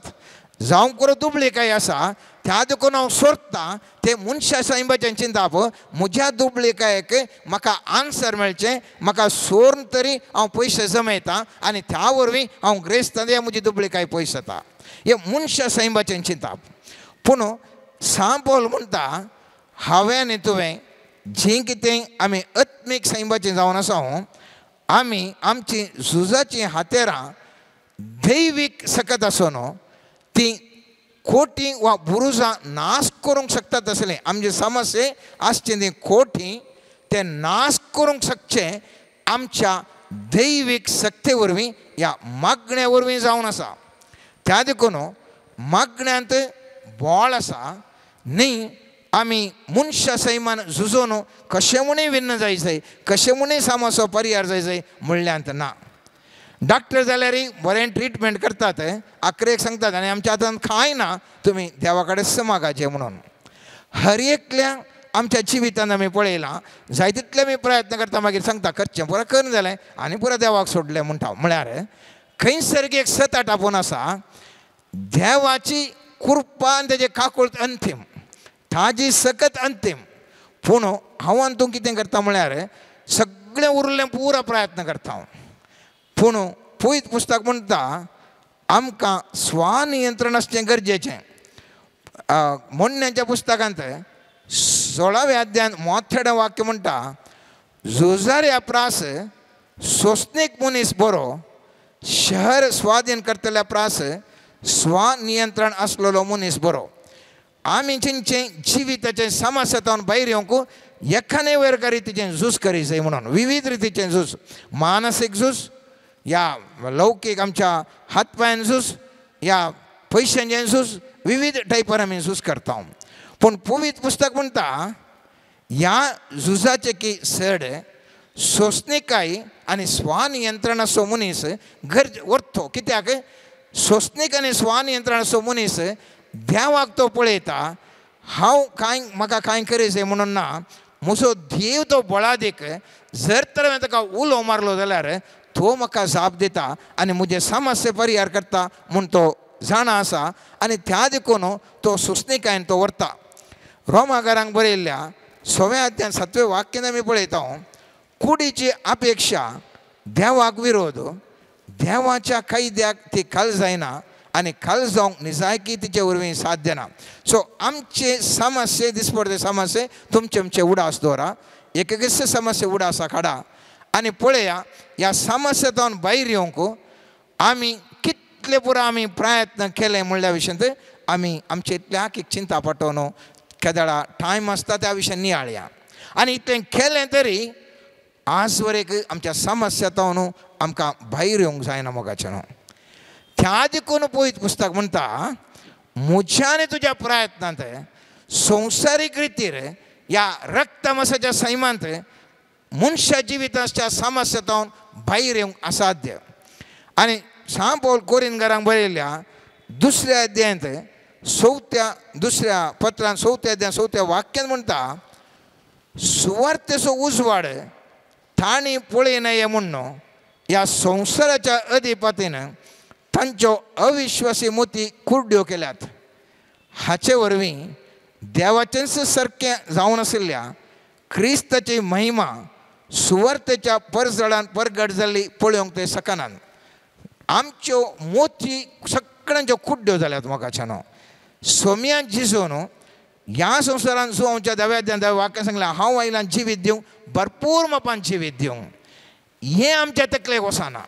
जावं करून दुबळीकाय आसा, त्या देखून हांव सोदतां ते मनशा सैमाचें चिंताप म्हज्या दुबळीकायेक म्हाका आन्सर मेळचें, म्हाका सोर्न तरी हांव पयशे जमयतां आनी त्या वरवीं हांव ग्रेस्तां हें म्हजी दुबळीकाय पयस जाता. हें मनशा सैमाचें चिंताप. पूण सांत पौल म्हणटा हांवें आनी तुवें जें कितें आमी आत्मीक सैमाचें जावन आसा आमी आमची झुजाचीं हातेरां दैवीक सकत आसून ती खोटी वा बुरुजां नाश करूंक शकतात तसलें आमचे समस्ये आसचे ती खोटी ते नाश करूंक शकचे आमच्या दैवीक सक्ते वरवीं ह्या मागण्या वरवीं जावन आसा. त्या देखून मागण्यांत बोळ आसा न्ही. आमी मनशा सैमान झुजोन कशें म्हणून विन्न जायचें, कशें म्हणून समस्या पर्याय जायचें म्हणल्यांत ना. डॉक्टर जाल्यारय बरें ट्रिटमेंट करतात, आखरेक सांगतात आनी आमच्या हातांत कांय ना, तुमी देवा कडेन मागाचें म्हणून. हर एकल्या आमच्या जिवितांत आमी पळयलां जाय तितले आमी प्रयत्न करता, मागीर सांगता करचें पुरो करून जालें आनी पुरो देवाक सोडलें म्हणटा. म्हळ्यार खंयसर एक सत आटापून आसा देवाची कृपा आनी तेजें काकूळट अंतीम, ताजी सकत अंतीम. पूण हांव आनी तूं कितें करता म्हळ्यार सगळें उरलें पुरो प्रयत्न करता. पूण पयत पुस्तक म्हणटा आमकां स्वनियंत्रण आसचें गरजेचें. मोडण्याच्या पुस्तकांत 16व्या अध्यायान 33वें वाक्य म्हणटा झुजाऱ्या प्रास सोंसणीक मनीस बरो, शहर स्वाधीन करतल्या प्रास स्वनियंत्रण असलेलो मनीस बरो. आमी चिंचे जिविताचे समस्यातून भायर येवंक एखादे वेगळ्या रितीचें झूज करी जाय म्हणून. विविध रितीचें झूज, मानसीक झूज, या लौकीक आमच्या हातपांयान झूज, या पयशांचें झूज, विविध टायपार आमी झूज करता. पूण पवित्र पुस्तक म्हणटा ह्या झुजाचे की सड सोंसणीकाय आनी स्वनियंत्रण असो मनीस गरज व्हरतो. कित्याक सोंसणीक आनी स्वनियंत्रण असो मनीस देवाक तो पळयता. हांव म्हाका कांय करी जाय म्हणून ना, म्हजो देव तो बळादेक जर तर हांवें ताका उलो मारलो जाल्यार तो म्हाका जाप दिता आनी म्हजे समस्या परिहार करता म्हूण तो जाणा आसा. आनी त्या देखून तो सोंसणीकायेन तो व्हरता. रोमाकारांक बरयल्ल्या 6व्या अध्यायान 7वें वाक्यान आमी पळयता, कुडीची अपेक्षा देवाक विरोध, देवाच्या कायद्याक ती खाल जायना आनी खाल जावंक निजायकी तिचे वरवीं साध्य ना. सो आमचे समस्ये दिसपडटे समस्ये तुमचे उडास दवरा, एक समस्या उडासा काडा आनी पळया ह्या समस्येतून भायर येवंक आमी कितले पुरो आमी प्रयत्न केले म्हणल्या विशयांत आमी आमचे इतल्याक एक चिंता पटोवन केदळा टायम आसता त्या विशयान नियाळया. आनी इतलें केलें तरी आज वरेक आमच्या समस्यातून आमकां भायर येवंक जायना मोगाचें न्हू. त्या देखून पवित्र पुस्तक म्हणटा म्हज्या आनी तुज्या प्रयत्नांत संवसारीक रितीर ह्या रक्तमसाच्या सैमांत मनशा जिविताच्या समस्यातून भायर येवंक असाध्य. आनी सा पौल कोरिंथकारांक बरयल्ल्या 2व्या अध्यायांत 2व्या पत्रांत 4व्या अध्यायान 4व्या वाक्यान म्हणटा सुवार्थेचो उजवाड तांणी पळयनये म्हणून ह्या संवसाराच्या अधिपतीन तांच्यो अविश्वासी मोती कुर्ड्यो केल्यात. हाचे वरवीं देवाचेंच सारकें जावन आशिल्ल्या क्रिस्ताची महिमा सुवार्थेच्या परजळान परगट जाल्ली पळोवंक ते सकनात. आमच्यो मोती सगळ्यांच्यो कुड्ड्यो जाल्यात मोगाच्या न्हू. सोम्यान जिजोन ह्या संवसारान जो आमच्या 10व्या अध्यायान 10व्या वाक्यान सांगलां हांव आयलां जिवीत दिवंक, भरपूर मापान जिवीत दिवंक. हें आमच्या तकलेक वचना.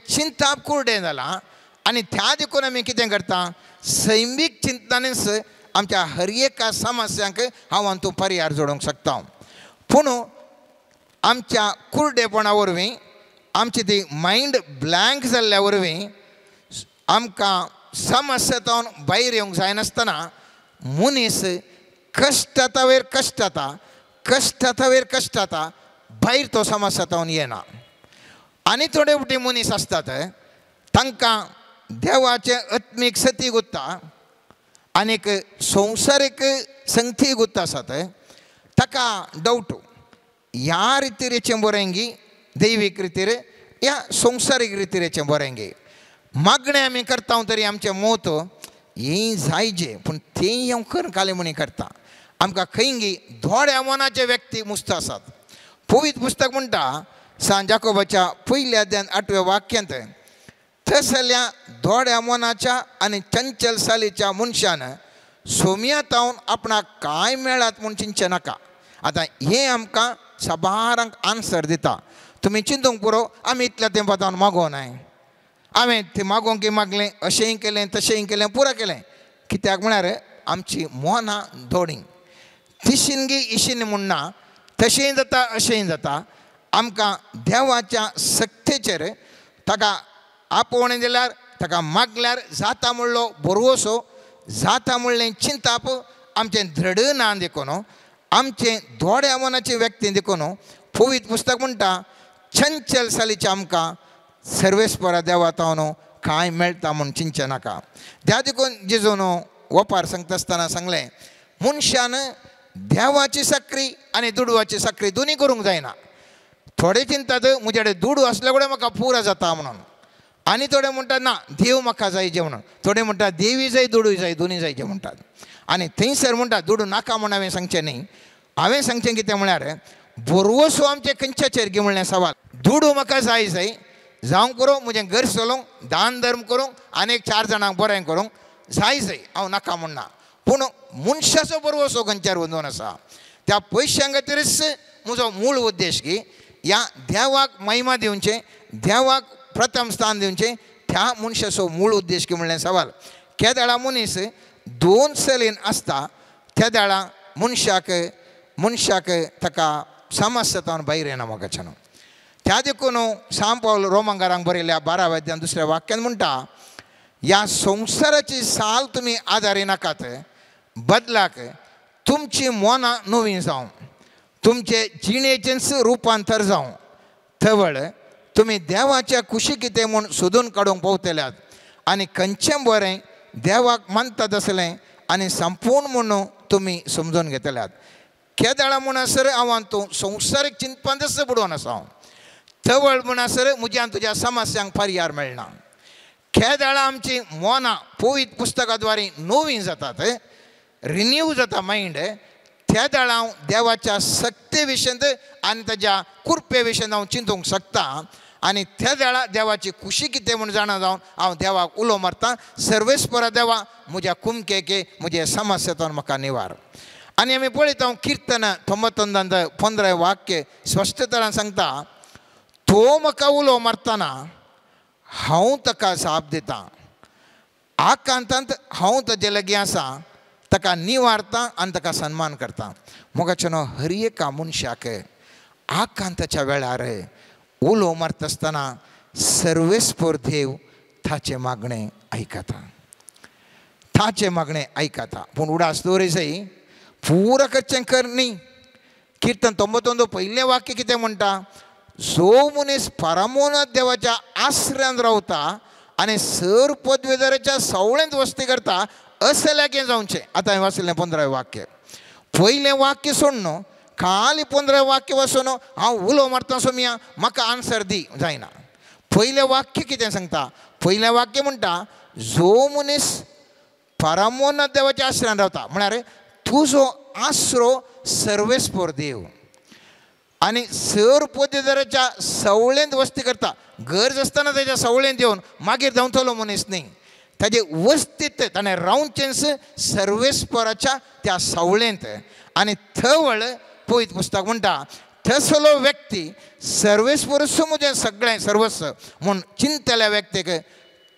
चिंता कुर्डें जालां आनी त्या देखून आमी कितें करता, सैमीक चिंतनांनीच आमच्या हर एका समस्यांक हांव आनी तूं परिहार जोडूंक शकता. पूण आमच्या कुर्डेपणा वरवीं आमची ती मायंड ब्लँक जाल्ल्या वरवीं आमकां समस्येतून भायर येवंक जायनासतना मनीस कश्टाता वयर कश्टाता भायर तो समस्येतून येना. आनी थोडे उटी मनीस आसतात तांकां देवाचे आत्मीक सती गुत्ता आनीक संवसारीक संगती गुत्ता आसात ताका डावट ह्या रितीरेचें बरेंगी दैवीक रितीर या संवसारीक रितीरेचें बरेंगी. मागणें आमी करता तरी आमचें मोत हें जायजें पूण तें येवं कर काले म्हणी करता. आमकां खंयगी धोड्या मनाचे व्यक्ती मुस्त आसात. पवित्र पुस्तक म्हणटा सान जाकोबाच्या 1व्या अध्यायान 8व्या वाक्यांत थंयसरल्या धोड्या मनाच्या आनी चंचल सालीच्या मनशान सोम्यातावन आपणाक कांय मेळात म्हूण चिंतचें नाका. आतां हें आमकां सबारांक आन्सर दिता. तुमी चिंतूंक पुरो आमी इतल्या तेंपातावन मागोवनाय, हांवें तें मागोवंक मागलें, अशेंय केलें तशेंय केलें पुरो केलें. कित्याक म्हळ्यार आमची मोना धोडी तिशिनगी इशिन म्हणना, तशेंय जाता अशेंय जाता. आमकां देवाच्या सक्तेचेर ताका आपोवणें दिल्यार ताका मागल्यार जाता म्हणलो भरवोसो, जाता म्हणलें चिंताप आमचें दृढ ना देखून आमचें धोड्या मनाचें व्यक्ती देखून पवित्र पुस्तक म्हणटा चंचल सालीच्या आमकां सर्वेस्परा देवातावन कांय मेळटा म्हूण चिंतचें नाका. त्या देखून जेजून वपार सांगता आसतना सांगलें मनशान देवाची साकरी आनी दुडवाची साकरी दोनी करूंक जायना. थोडे चिंतात म्हजे कडेन दुडू आसल्या कडेन म्हाका पुरो जाता म्हणून, आनी थोडे म्हणटात ना देव म्हाका जायचे म्हणून, थोडे म्हणटात देवी जाय दुडूय जाय दोनी जायचे म्हणटात. आनी थंयसर म्हणटात दुडू नाका म्हूण हांवें सांगचें न्ही. हांवें सांगचें कितें म्हळ्यार बरवसो आमचे खंयच्याचेर घे म्हणलें सवाल. दुडू म्हाका जाय जावंक पुरो म्हजें घर चलोवंक, दान धर्म करूंक, आनीक 4 जाणांक बरें करूंक जाय हांव नाका म्हणना. पूण मनशाचो बरवसो खंयच्यार वचून आसा त्या पयशां खातीरच म्हजो मूळ उद्देश की ह्या देवाक महिमा दिवचें, देवाक प्रथम स्थान दिवचें, त्या मनशाचो मूळ उद्देश की म्हणलें सवाल त्या दाळा मनीस 2 चलीन आसता त्या दाळा मनशाक ताका समस्यातावन भायर येना मोगाच्यान त्या देखून सांत पावल रोमांकारांक बरयल्या 12व्या अध्यायान 2ऱ्या वाक्यान म्हणटा ह्या संवसाराची साल तुमी आदारी नाकात बदलाक तुमची मोना नवीं जावं तुमचे जिणेचेंच रुपांतर जावं थवळ तुमी देवाच्या कुशी कितें म्हूण सोदून काडूंक पावतल्यात आनी खंयचें बरें देवाक मानतात असलें आनी संपूर्ण म्हणून तुमी समजून घेतल्यात केदाळा म्हणसर हांवान तूं संवसारीक चिंतपांतच बुडोवन आसा थवळ म्हणसर म्हज्यान तुज्या समस्यांक पर्याय मेळना केदाळा आमची मोना पवित्र पुस्तकाद्वारे नवीं जातात रिन्यू जाता मायंड त्या दाळा हांव देवाच्या सक्ते विशयंत आनी ताज्या कृपे विशयंत हांव चिंतूंक शकता आनी त्या दाळा देवाची खुशी कितें म्हूण जाणा जावन हांव देवाक उलो मारतां सर्वेस्परा देवा म्हज्या कुमकेके म्हजे समस्येतून म्हाका निवार आनी आमी पळयता हांव कीर्तन 15 वाक्य स्पश्टतरान सांगता तो म्हाका उलो मारतना हांव ताका जाप दितां आकांतांत हांव ताजे लागीं आसा ताका निवारता आनी ताका सन्मान करता मोगाच्यान हर एका मनशाक आकांताच्या वेळार उलो मारता आसतना सर्वेस्पर देव ताचें मागणें आयकता पूण उडास दवरय पुरा करचें कर न्ही कीर्तन 91 पयलें वाक्य कितें म्हणटा जो मनीस परमोन्नत देवाच्या आश्रयान रावता आनी सर पदवेदाराच्या सवळेंत वस्ती करता असल्याचें जावचें आतां हांवें वाचलें 15वें वाक्य पयलें वाक्य सोड न्हू खाली 15वें वाक्य वाचून हांव उलो मारता सोम्या म्हाका आन्सर दी जायना पयलें वाक्य कितें सांगता पयलें वाक्य म्हणटा जो मनीस परमोन्नत देवाच्या आश्रयान रावता म्हळ्यार तुजो आसरो सर्वेस्पर देव आनी सर पदवेदाराच्या सवळेंत वस्ती करता गरज आसतना ताच्या सवळेंत येवन मागीर धांवतलो मनीस न्ही ताजे वस्तीत ताणें रावचेंच सर्वेस्पराच्या त्या सवळेंत आनी थवळ पवित्र पुस्तक म्हणटा थसलो व्यक्ती सर्वेस्परच म्हजें सगळें सर्वस्व म्हूण चिंतल्या व्यक्तीक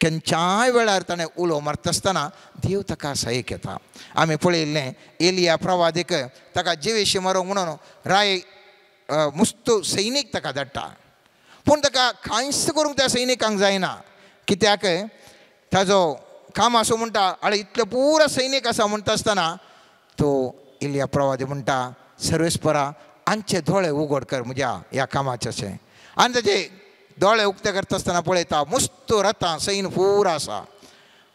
खंयच्याय वेळार ताणें उलो मारता आसतना देव ताका सयक येता आमी पळयल्लें एलिया प्रवादीक ताका जिवेशी मारूंक म्हणून राय मुस्तो सैनीक ताका धाडटा पूण ताका कांयच करूंक त्या सैनिकांक जायना कित्याक ताजो काम असो म्हणटा आळे इतले पुरा सैनीक आसा म्हणटा आसतना तो एलिया प्रवादी म्हणटा सर्वेस्परा आमचे दोळे उगड कर म्हज्या ह्या कामाचें अशें आनी ताजे दोळे उक्ते करता आसतना पळयता मस्त रथां सैन पुरा आसा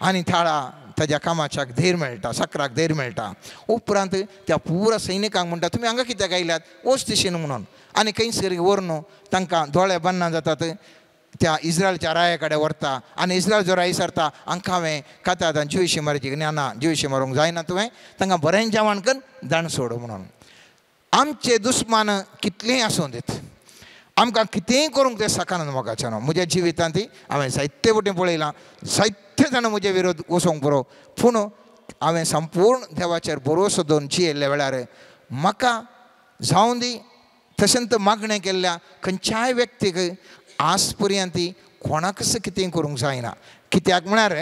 आनी थाळा ताज्या कामाच्याक धैर्य मेळटा सक्राक धैर्य मेळटा उपरांत त्या पुरा सैनिकांक म्हणटा तुमी हांगा कित्याक आयल्यात वच दिशेन म्हणून आनी खंयसर व्हरून तांकां दोळे बन्ना जातात त्या इस्रायलच्या राया कडेन व्हरता आनी इस्रायल जो राय सरता हांकां हांवें खातात आनी जिवीशी मारची ज्ञाना जिवीशी मारूंक जायना तुवें तांकां बरें जेवण कर दाण सोड म्हणून आमचे दुस्मान कितलेंय आसूं दीत आमकां कितेंय करूंक तें सकारान मोगाचें न्हू म्हज्या जिवितांत हांवें जायते वटेन पळयलां जायते जाण म्हजे विरोध वचोंक बरो पूण हांवें संपूर्ण देवाचेर भरोसो दवरून जियेल्ल्या वेळार म्हाका जावं दी तशेंच मागणें केल्ल्या खंयच्याय व्यक्तीक आज पर्यंत कोणाकच कितेंय करूंक जायना कित्याक म्हळ्यार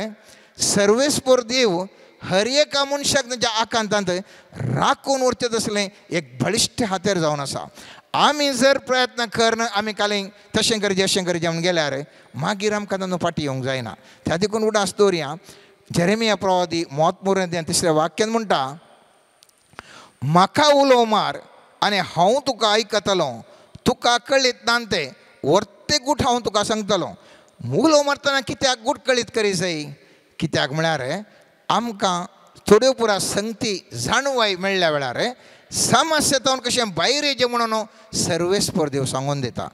सर्वेस्पर देव हर एका मनशाक ताच्या आकांतांत राखून उरचें तसलें एक बळिश्ट हातेर जावन आसा आमी जर प्रयत्न करना आमी कालीं तशें करचें अशें करचें म्हणून गेल्यार मागीर आमकां तातूंत फाटी येवंक जायना त्या देखून उडास दवरया जेरेमिया प्रवादी 3:3 वाक्यान म्हणटा म्हाका उलो मार आनी हांव तुका आयकतलो तुका कळीत ना तें वर्ते गूट हांव तुका सांगतलो उलो मारतना कित्याक गूट कळीत करी जाय कित्याक म्हळ्यार आमकां थोड्यो पुरा संगती जाणवाय मेळ्ळ्या वेळार समस्येतून कशें भायर येचें म्हणून सर्वेस्पर देव सांगून दिता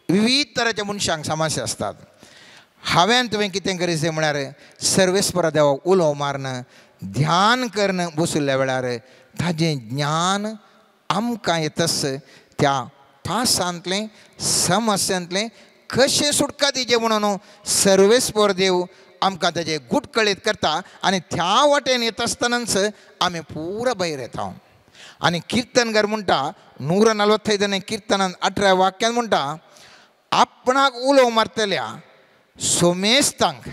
विविध तरांच्या मनशांक समस्या आसतात हांवें तुवें कितें करी जाय म्हळ्यार सर्वेस्परा देवाक उलो मारन ध्यान करन बशिल्ल्या वेळार ताजें ज्ञान आमकां येतस त्या पासांतलें समस्यांतलें कशें सुटका दिवचें म्हणून सर्वेस्पर देव आमकां ताजें गूट कळीत करता आनी त्या वाटेन येता आसतनाच आमी पुरा भायर येता आनी कीर्तनकार म्हणटा 145 कीर्तनांत 18 वाक्यान म्हणटा आपणाक उलो मारतल्या सोमेस्तांक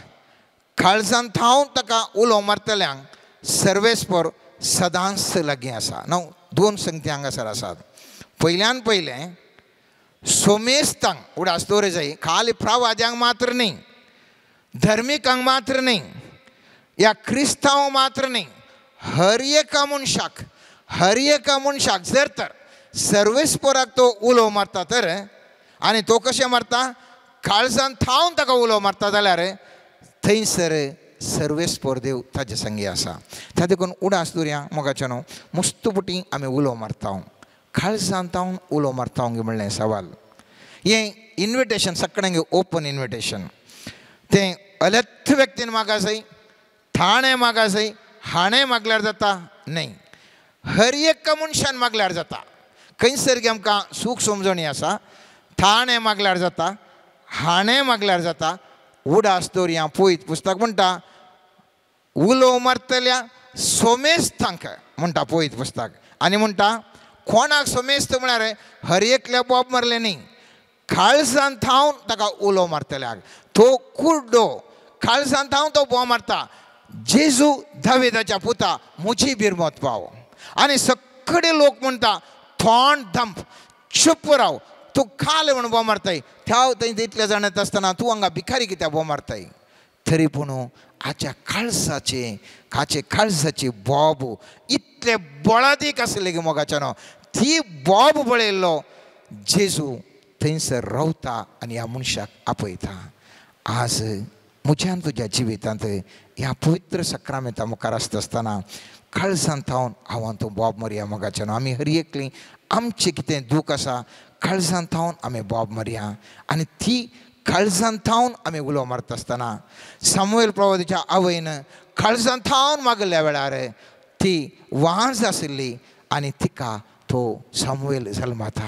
काळजान थावन ताका उलो मारतल्यांक सर्वेस्पर सदांच लागीं आसा. न्हू, 2 संगती हांगासर आसात. पयल्यान पयलें सोमेस्तांक उडास दवरे जाय, खाली प्रवाद्यांक मात्र न्ही, धर्मिकांक मात्र न्ही, या क्रिस्तांव मात्र न्ही, हर एका मनशाक जर तर सर्वेस्पराक तो उलो मारता तर, आनी तो कशें मारता, काळजान थावन ताका उलो मारता जाल्यार थंयसर सर्वेस्पर देव ताजे संगी आसा. त्या देखून उडास दवरया मोगाच्यानो, मुस्तुपुटी आमी उलो मारता, काळजान थावन उलो मारता म्हणलें सवाल. हें इन्विटेशन सगळ्यांक ओपन इन्विटेशन. तें अलथ व्यक्तीन मागा जाय, थाणे मागा जाय, हाणें मागल्यार जाता न्ही, हर एका मनशान मागल्यार जाता. खंयसर आमकां सूख समजणी आसा, थाणे मागल्यार जाता, हाणें मागल्यार जाता. उडास दवरया पळयत पुस्तक म्हणटा उलो मारतल्या सोमेस्तांक म्हणटा पळयत पुस्तक. आनी म्हणटा कोणाक सोमेस्त म्हळ्यार हर एकल्या बोब मारले न्ही, काळजान थावन ताका उलो मारतल्याक. तो कुर्डो काळजान थावन तो बोब मारता, जेजू दाविदाच्या पुता मुजी बिरमत पाव. आनी सगळे लोक म्हणटा थोंड धंप चुप राव, तूं काल म्हणून बोब मारताय. त्या थंय इतले जाणत आसतना तूं हांगा भिकारी कित्याक बोब मारताय. तरी पूण हाच्या काळजाची बोब इतले बळादीक आसले की मोगाच्यानो, ती बोब बळयल्लो जेजू थंयसर रावता आनी ह्या मनशाक आपयता. आज म्हज्यान तुज्या जिवितांत ह्या पवित्र सक्रामेंता मुखार आसता आसतना काळजान थावन हांव तूं बोब मारया मोगाच्यानो. आमी हर एकलीं आमचें कितें दूख आसा काळजान थावन आमी बोब मारया. आनी ती काळजान थावन आमी उलो मारता आसतना सामुएल प्रवादीच्या आवयन काळजान थावन मागल्या वेळार ती वाज आशिल्ली आनी तिका तो सामुएल जल्माता.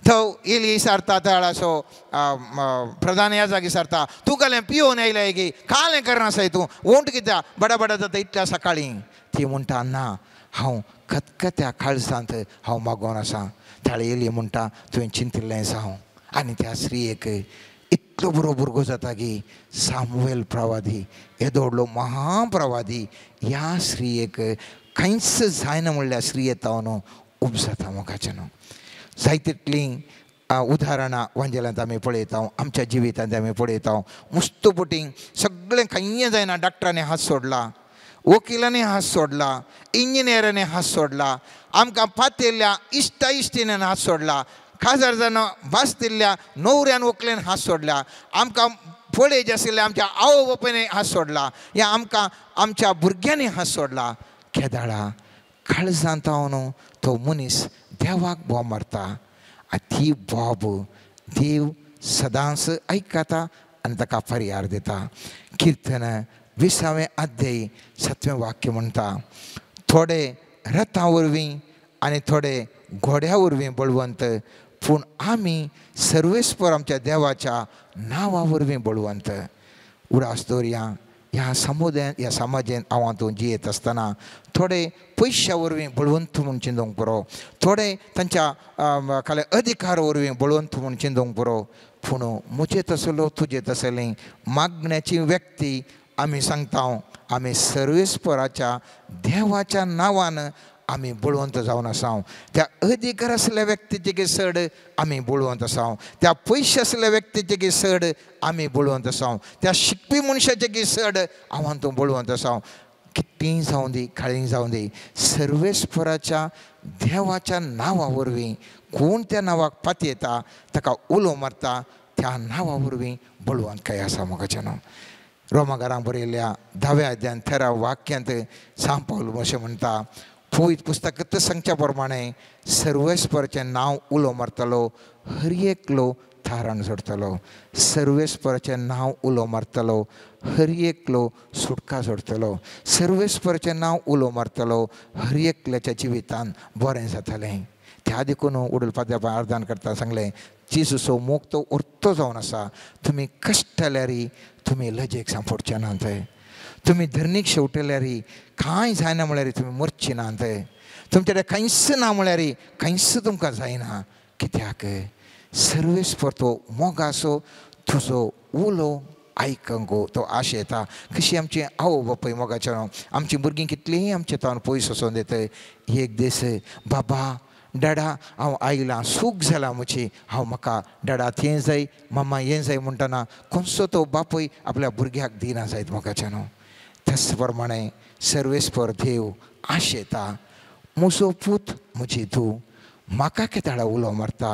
तो इली विचारता थळासो प्रधान याजक विचारता, तूं कालें पिवून येयलें गी, कालें करनासय तूं, ओंट कित्याक बडा जाता इतल्या सकाळीं. ती म्हणटा ना, हांव खतखत्या काळजांत हांव मागोन आसा. ताळी येयली म्हणटा तुवें चिंतिल्लें जावं. आनी त्या स्त्रियेक इतलो बरो भुरगो जाता की सामुएल प्रवादी येदो व्हडलो महाप्रवादी ह्या स्त्रियेक खंयच जायना म्हणल्यार स्त्रिये तावन उब जाता मोगाच्यानो. जायतितलीं उदाहरणां वांजेलांत आमी पळयता, आमच्या जिवितांत आमी पळयता. मुस्तुपुटींग सगळें खंय जायना, डॉक्टरांनी हात सोडला, वकिलांनी हात सोडला, इंजिनियरांनी हात सोडला, आमकां पातयल्ल्या इश्टीन हात सोडला, खासदार जावन भास दिल्ल्या न्हवऱ्यान व्हंकलेन हात सोडल्या, आमकां पळयत आशिल्ल्या आमच्या आवय बापायनी हात सोडला, या आमकां आमच्या भुरग्यांनी हात सोडला. केदाळा काळजान थावन तो मनीस देवाक बोब मारता. ती बोब देव सदांच आयकता आनी ताका पर्याय दिता. किर्तन 20वें अध्याय 7वें वाक्य म्हणटा, थोडे रथा वरवीं आनी थोडे घोड्या वरवीं बळवंत, पूण आमी सर्वेस्पर आमच्या देवाच्या नांवा वरवीं बळवंत. उडास दवरया ह्या समाजान हांव जियेत आसतना थोडे पयश्या वरवीं बळवंत म्हूण चिंतूंक पुरो, थोडे तांच्या खाले अधिकार वरवीं बळवंत म्हूण चिंतूंक पुरो. पूण म्हजें तसलो तुजें तसलें मागण्याची व्यक्ती आमी सांगता, आमी सर्वेस्पराच्या देवाच्या नांवान आमी बळवंत जावन आसा. त्या अधिकार आसल्या व्यक्तीचे चड आमी बळवंत आसा, त्या पयशे आसल्या व्यक्तीचे चड आमी बळवंत आसा, त्या शिकपी मनशाचे चड हांव तूं बळवंत आसा. कितेंय जावं दी, खाळींय जावं दी, सर्वेस्पराच्या देवाच्या नांवा वरवीं कोण त्या नांवाक पातयेता ताका उलो मारता, त्या नांवा वरवीं बळवंत काय आसा मोगाच्यानो. रोमाकारांक बरयल्ल्या 10व्या अध्यायान 13व्या वाक्यांत सांग पावलो अशें म्हणटा, पळयत पुस्तकांत सांगच्या प्रमाणे सर्वेस्पराचें नांव उलो मारतलो हर एकलो थारान जोडतलो. सर्वेस्पराचें नांव उलो मारतलो हर एकलो सुटका जोडतलो. सर्वेस्पराचें नांव उलो मारतलो हर एकल्याच्या जिवितान बरें जातलें. त्या देखून उडल पाद्यापा अर्दान करता सांगलें, जेजूचो मोग तो उरतो जावन आसा. तुमी कश्टल्यारी तुमी लजेक सांपडचे नात, तुमी धरणीक शेवटल्यार कांय जायना म्हळ्यार तुमी मरची नात, तुमचे कडेन खंयच ना म्हळ्यार खंयच तुमकां जायना. कित्याक सर्वेस्पर तो मोग आसो तुजो उलो आयकंगो तो आशा येता. कशी आमची आवय बापूय मोगाच्या आमची भुरगीं कितलींय आमचे तोंड पयस वचोन दिता. एक दीस बाबा डाडा हांव आयलां सूख जाला मुची हांव म्हाका डाडात हें जाय मम्मा हें जाय म्हणटना खंयचो तो बापूय आपल्या भुरग्याक दिना जायत मोगाच्या न्हू. त्याच प्रमाणे सर्वेस्पर देव आशा येता. म्हजो पूत म्हजी तूं म्हाका केदाळा उलो मारता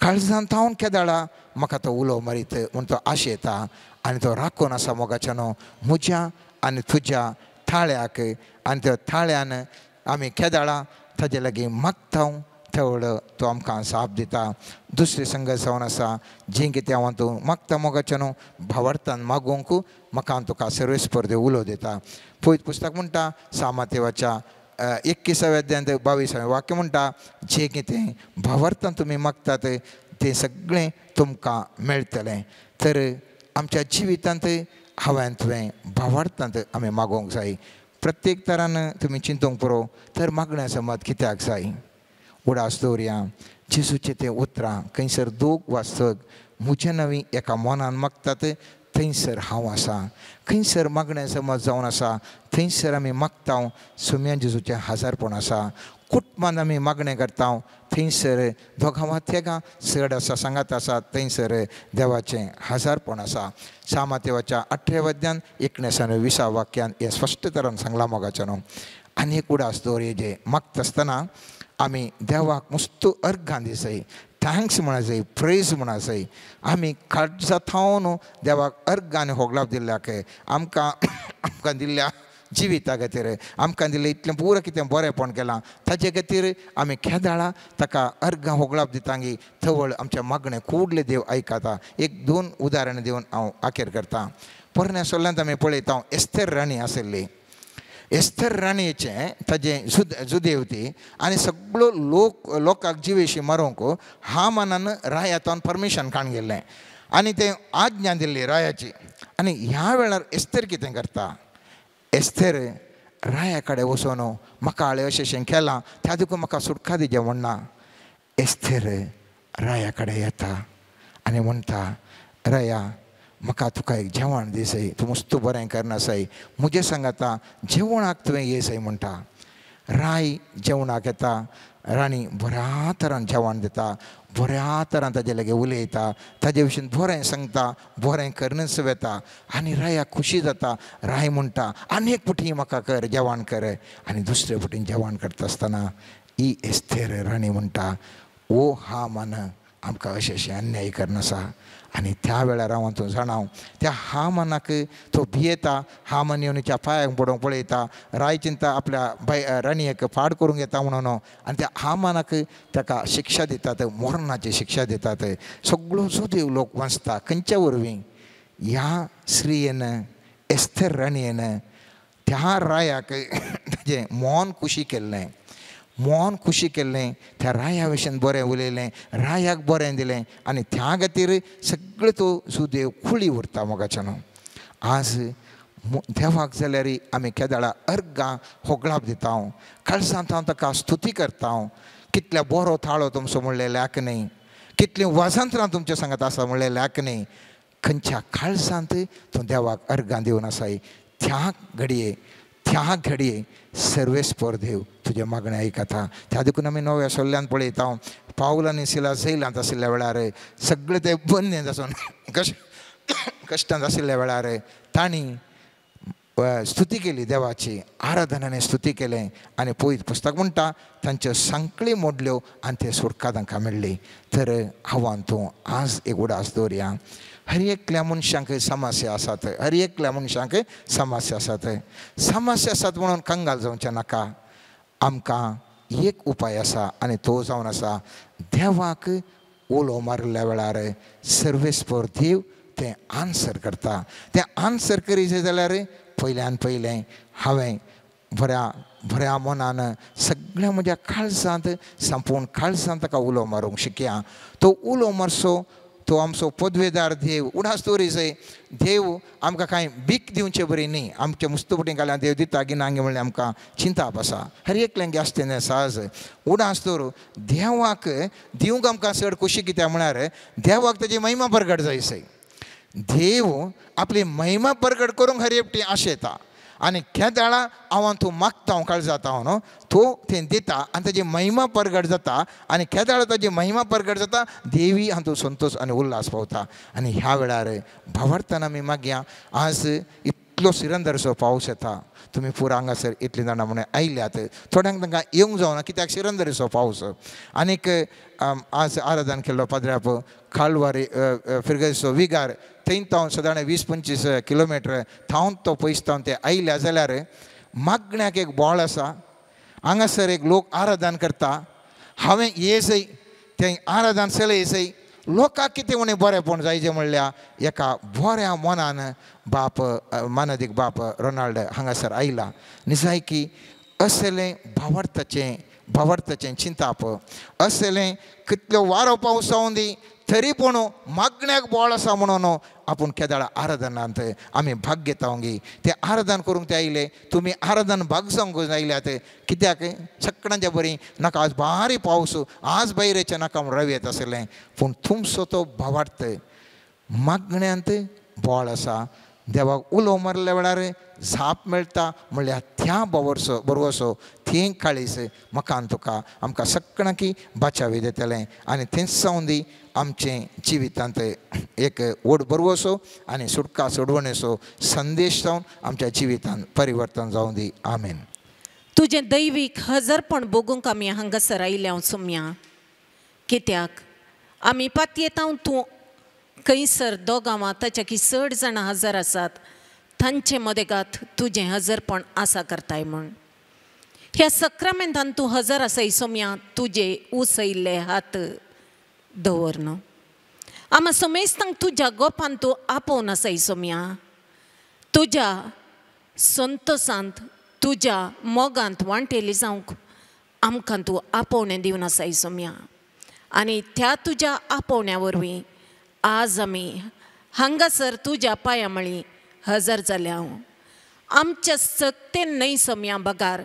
काळजांत हांव केदाळा म्हाका तो उलो मारीत म्हूण तो आशा येता. आनी तो राखून आसा मोगाच्या न्हू म्हज्या आनी तुज्या थाळ्याक. आनी त्या थाळ्यान आमी केदाळा ताजे लागीं मागता तेवढं तो आमकां साप दिता. दुसरी संगत जावन आसा जी कितें हांव तूं मागता मोगाच्या न्हू भावार्थान मागूंक म्हाका तुका सर्वेस्पर देव उलो दिता. पयत पुस्तक म्हणटा सामातेवाच्या 21व्या अध्यायांत 22वें वाक्य म्हणटा जें कितें भावार्थान तुमी मागतात तें सगळें तुमकां मेळटलें. तर आमच्या जिवितांत हांवें तुवें भावार्थांत आमी मागोवंक जाय. प्रत्येक तरान तुमी चिंतूंक पुरो तर मागण्या समज कित्याक जाय. उडास दवरया जेजूचें तें उतरां खंयसर दोग वा सग म्हज्या नवी एका मनान मागतात थंयसर हांव आसा. खंयसर मागणें समज जावन आसा थंयसर आमी मागता सुम्या जेजूचें हजारपण आसा. कुटुंबान आमी मागणें करता थंयसर दोगां वा तिगां चड आसा सांगात आसा थंयसर देवाचें हजारपण आसा. सामातेवाच्या 18व्या अध्यायान 19-20 वाक्यान हें स्पश्ट तरान सांगलां मोगाच्या न्हू. आनी एक उडास दवरये जे मागता आसतना आमी देवाक मस्त अर्घां दिसाय थँक्स म्हणा जाय प्रेज म्हणा जाय. आमी काळजा थावन देवाक अर्घ आनी होगलाप दिल्ल्याक आमकां दिल्ल्या जिविता खातीर आमकां दिल्लें इतलें पुरो कितें बरेंपण केलां ताजे खातीर आमी केदाळा ताका अर्घ होगलाप दितांगी थवळ आमचें मागणें कुडलें देव आयकता. 1-2 उदाहरणां दिवन हांव आखेर करतां. पोरण्या सोल्यांत आमी पळयता एस्थेर राणी आशिल्ली. एस्थेर राणयेचें ताजें जुदेवती आनी सगळो लोकांक जिवेशी मारूंक हामानान रायातान परमिशन काण गेल्लें आनी तें आज्ञा दिल्ली रायाची. आनी ह्या वेळार एस्थेर कितें करता. एस्थेर राया कडेन वचून म्हाका हाळें अशें केलां त्या देखून म्हाका सुटका दिजें म्हणना. एस्थेर राया कडेन येता आनी म्हणटा राया म्हाका तुका एक जेवण दी जाय तूं मस्त बरें करना जाय म्हजे सांगाता जेवणाक तुवें ये जाय म्हणटा. राय जेवणाक येता. राणी बऱ्या तरान जेवण दिता बऱ्या तरान ताजे लागीं उलयता ताजे विशीं बरें सांगता बरें करनच वेता. आनी रायाक खुशी जाता. राय म्हणटा आनी एक फावटी म्हाका कर जेवण कर. आनी दुसरे फावटीन जेवण करता आसतना ही एस्थेर राणी म्हणटा ओ हामान आमकां अशें अन्याय करनासा. आनी त्या वेळार हांव तूं जाणाव त्या हामानाक तो भियेता. हामान येवन त्या पांयाक पडोवंक पळयता. राय चिंता आपल्या राणयेक फाड करूंक येता म्हणून आनी त्या हामानाक ताका शिक्षा दितात मरणाची शिक्षा दितात. सगळो जुदेव लोक वाचता खंयच्या वरवीं ह्या स्त्रियेन एस्थेर राणयेन त्या रायाक ताजें मन खुशी केल्लें. मन खुशी केल्लें त्या राया विशीं बरें उलयलें रायाक बरें दिलें आनी त्या खातीर सगळो तो सुदेव खुळी उरता मोगाच्या न्हू. आज देवाक जाल्यार आमी केदाळा अर्घां होगलाप दिता. काळजांत हांव ताका स्तुती करता. कितल्या बरो थाळो तुमचो म्हणलें लायक न्ही. कितलीं वाजंत्रां तुमच्या सांगात आसा म्हणलें लायक न्ही. खंयच्या काळजांत तूं देवाक अर्घां दिवन आसाय त्या घडये सर्वेस्पर देव तुजे मागणें आयकता. त्या देखून आमी नव्या सोल्ल्यांत पळयता पावल आनी सिलास जैलांत आशिल्ल्या वेळार सगळे ते बंदेंत आसून कश्टांत आशिल्ल्या वेळार तांणी स्तुती केली देवाची आराधनाने स्तुती केलें. आनी पळयत पुस्तक म्हणटा तांच्यो सांकळी मोडल्यो आनी ते सुटका तांकां मेळ्ळी. तर हांव तूं आज एक उडास दवरया. हर एकल्या मनशांक समस्या आसात. हर एकल्या मनशांक समस्या आसात. समस्या आसात म्हणून कंगाल जावचें नाका. आमकां एक उपाय आसा आनी तो जावन आसा देवाक उलो मारल्या वेळार सर्वेस्पर देव तें आन्सर करता. तें आन्सर करी जाल्यार पयल्यान पयलें हांवें बऱ्या मनान सगळ्या म्हज्या काळजांत संपूर्ण काळजांत ताका उलो मारूंक शिकया. तो उलो मारचो तो आमचो पदवेदार देव. उडास दवरी जाय देव आमकां कांय भीक दिवचें बरी न्ही. आमच्या मुस्तफटीं घाल्यार देव दिता की ना म्हणल्यार आमकां चिंताप आसा. हर एकल्यांक आसता तें सहज. उडास दवर देवाक दिवंक आमकां चड खुशी कित्याक म्हळ्यार देवाक ताजी महिमा प्रगट जायसय. देव आपली महिमा प्रगट करूंक हर एकटी आशेता आनी केदाळा हांव तूं मागता काळ जाता हांव न्हू तो थंय दिता आनी ताजी महिमा प्रगट जाता आनी केदाळा ताजी महिमा प्रगट जाता देवी हातूंत संतोश आनी उल्हास पावता आनी ह्या वेळार भावार्थान आमी मागया आज इतलो सिरंदरचो पावस येता तुमी पुरो हांगासर इतली जाणां म्हणून आयल्यात थोड्यांक तांकां येवंक जावना कित्याक सिरंदरीचो पावस आनीक आज आराधन केल्लो पाद्र्याप खालवारी फिरगेचो विगार थंय तावन सदां 20-25 किलोमिटर थावन तो पयस तावन ते आयल्या जाल्यार मागण्याक एक बोळ आसा हांगासर एक लोक आराधन करता हांवें येसय थंय आराधन चलय येसय लोकांक कितें म्हणून बरेंपण जायचें म्हणल्यार एका बऱ्या मनान बाप मानदीक बाप रोनाल्ड हांगासर आयला निजाय की असलें भावार्थाचें चिंताप असलें कितलो वारो पावस जावं दी तरी पूण मागण्याक बोळ आसा म्हणून आपूण केदाळा आराधनांत आमी भाग घेता गी ते आराधन करूंक ते आयले तुमी आराधन भाग जावंक आयल्यात कित्याक सगळ्यांच्या बरी नाका आज भारी पावस आज बैरेचे नाका म्हूण रवेत आसलें पूण तुमचो तो भावार्थ मागण्यांत बोळ आसा देवाक उलो मारल्या वेळार झाप मेळटा म्हणल्यार त्या बरोवसो थंय काळीस म्हाका तुका आमकां सगळ्यांकी बाचावी दितलें आनी थंयच सावन दी आमचे जिवितांत एक व्हड बरोवसो आनी सुटका सोडवणेचो संदेश जावन आमच्या जिवितांत परिवर्तन जावं दी आमेन. तुजें दैवीक हजरपण बगूंक आमी हांगासर आयल्या हांव सोम्या कित्याक आमी पातयेतां तूं खंयसर दोगांवां ताच्या की 6 जाणां हजर आसात तांचे मदेगात तुजें हजरपण आसा करताय म्हूण ह्या सक्रामेंतान तूं हजर आसाय सोम्या तुजे उसयल्ले हात दवर न्हू आमा सोमेस्तांक तुज्या गोपान तूं आपोवन आसाय सोम्या तुज्या संतोसांत तुज्या मोगांत वांटेली जावंक आमकां तूं आपोवणें दिवन आसाय सोम्या आनी त्या तुज्या आपोवण्या वरवीं आज आमी हांगासर तुज्या पांया मळी हजर जाल्या हांव आमच्या सक्तेन न्हय सोम्या बगार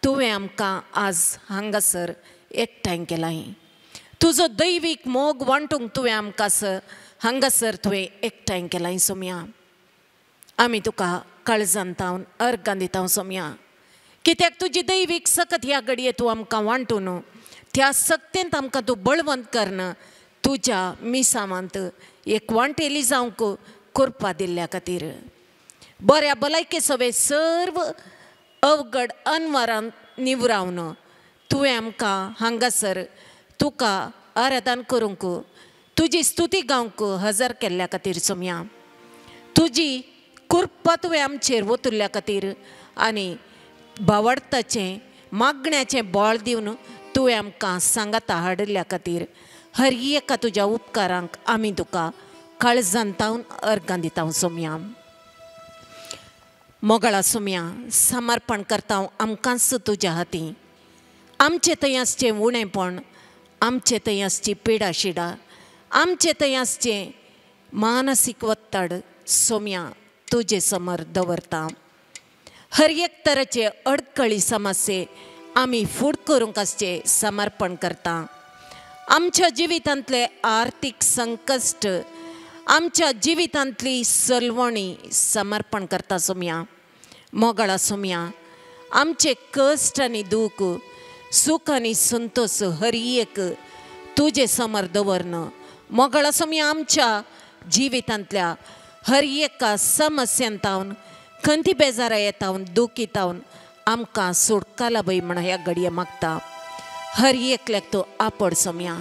तुवें आमकां आज हांगासर एकठांय केलाय तुजो दैवीक मोग वांटूंक तुवें आमकां हांगासर तुवें एकठांय केलाय सोम्या आमी तुका काळजांतावन अर्गां दिता सोम्या कित्याक तुजी दैवीक सकत ह्या घडये तूं आमकां वांटून त्या सक्तेंत आमकां तूं बळवंत करन तुज्या मिसांवांत एक वांटेली जावंक करपा दिल्ल्या खातीर बऱ्या भलायके सवे सर्व अवघड अनवरांत निवरावन तुवें आमकां हांगासर तुका आराधन करूंक तुजी स्तुती गावंक हजर केल्ल्या खातीर सोम्या तुजी कृपा तुवें आमचेर वतुल्ल्या खातीर आनी भावार्थाचें मागण्याचें बोळ दिवन तुवें आमकां सांगाता हाडिल्ल्या खातीर हर एका तुज्या उपकारांक आमी तुका काळजांतावन अर्गां दिता सोम्या मोगळा सोम्या समर्पण करता आमकांच तुज्या हातीं आमचे थंय आसचें उणेंपण आमचे थंय आसची पिडा शिडा आमचे थंय आसचें मानसीक वत्तड सोम्या तुजे समोर दवरता हर एक तरेचे अडकळी समस्ये आमी फूड करूंक आसचे समर्पण करता आमच्या जिवितांतले आर्थीक संकश्ट आमच्या जिवितांतली सलवणी समर्पण करता सोम्या मोगळा सोम्या आमचे कश्ट आनी दूख सुख आनी संतोष हर एक तुजे समोर दवरन मोगळा सोम्या आमच्या जिवितांतल्या हर एका समस्यांतावन खंती बेजारा येतावन दुखीतावन आमकां सुटका लाभय म्हण ह्या घडये मागता हर एकल्याक तूं आपड सोम्या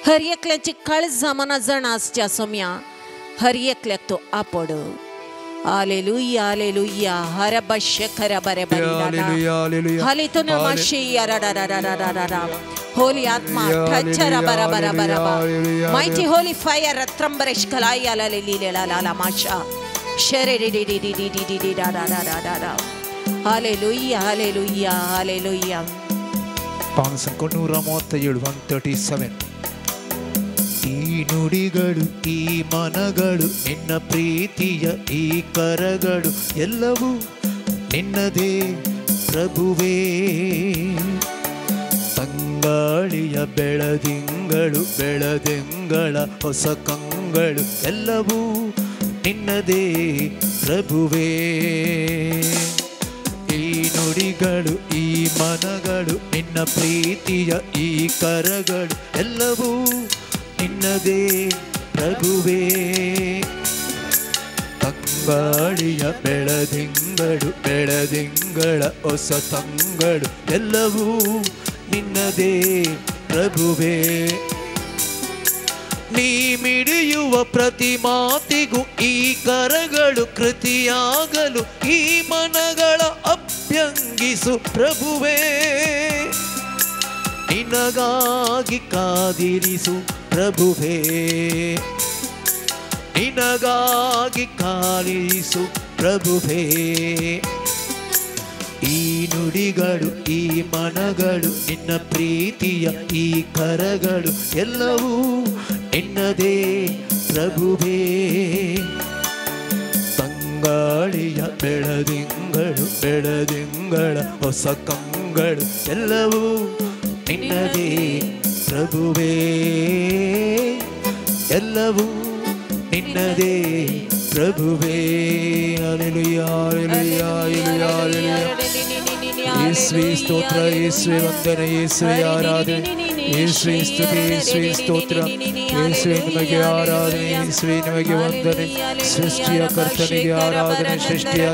हर एकल्याची काळज जामना जण आसच्या सोम्या हर एकल्याक तूं आपड हालेलुया हालेलुया हरबश्य खरा बरे बरे हालेतुना माशे यारारारारारारा होली आत्मा ठचरा बरा बरा बरा माइटी होली फायर रत्रंबरेश कलाई आलालेली लाला माशा शेरे D D D D D D D रा रा रा रा रा हालेलुया हालेलुया हालेलुया Psalm 137 137 ಈ ನುಡಿಗಳು ಈ ಮನಗಳು ನಿನ್ನ ಪ್ರೀತಿಯ ಈ ಕರಗಳು ಎಲ್ಲವೂ ನಿನ್ನದೇ ಪ್ರಭುವೇ ತಂಗಾಳಿಯ ಬೆಳದಿಂಗಳು ಬೆಳದಿಂಗಳ ಹೊಸ ಕಂಗಳು ಎಲ್ಲವೂ ನಿನ್ನದೇ ಪ್ರಭುವೇ. ಈ ನುಡಿಗಳು ಈ ಮನಗಳು ನಿನ್ನ ಪ್ರೀತಿಯ ಈ ಕರಗಳು ಎಲ್ಲವೂ ನಿನ್ನದೇ ಪ್ರಭುವೇ. ತಂಗಾಳಿಯ ಬೆಳದಿಂಗಳು ಬೆಳದಿಂಗಳ ಹೊಸ ತಂಗಳು ಎಲ್ಲವೂ ನಿನ್ನದೇ ಪ್ರಭುವೇ. ನೀ ಮಿಡಿಯುವ ಪ್ರತಿ ಮಾತಿಗೂ ಈ ಕರಗಳು ಕೃತಿಯಾಗಲು ಈ ಮನಗಳ ಅಭ್ಯಂಗಿಸು ಪ್ರಭುವೇ. ನಿನಗಾಗಿ ಕಾದಿರಿಸು ಪ್ರಭುವೇ. ನಿನಗಾಗಿ ಕಾದಿರಿಸು ಪ್ರಭುವೇ. ಈ ನುಡಿಗಳು ಈ ಮನಗಳು ನಿನ್ನ ಪ್ರೀತಿಯ ಈ ಕರಗಳು ಎಲ್ಲವೂ ನಿನ್ನದೇ ಪ್ರಭುವೇ. ತಂಗಾಳಿಯ ಬೆಳದಿಂಗಳು ಬೆಳದಿಂಗಳ ಹೊಸ ಕಂಗಳು ಎಲ್ಲವೂ ನಿನ್ನದೇ ಪ್ರಭುವೇ. ಎಲ್ಲವೂ ನಿನ್ನದೇ ಪ್ರಭುವೇ. Hallelujah hallelujah hallelujah hallelujah. ಯೇಸುವೇ ಸ್ತೋತ್ರ, ಯೇಸುವೇ ವಂದನೆ, ಯೇಸುವೇ ಆರಾಧನೆ, ಯೇಸುವೇ ಸ್ತುತಿ, ಯೇಸುವೇ ಸ್ತೋತ್ರ, ಯೇಸುವೇ ನಿಮಗೆ ಆರಾಧನೆ, ಯೇಸುವೇ ನಿಮಗೆ ವಂದನೆ. ಸೃಷ್ಟಿಯ ಕರ್ತನಿಗೆ ಆರಾಧನೆ, ಸೃಷ್ಟಿಯ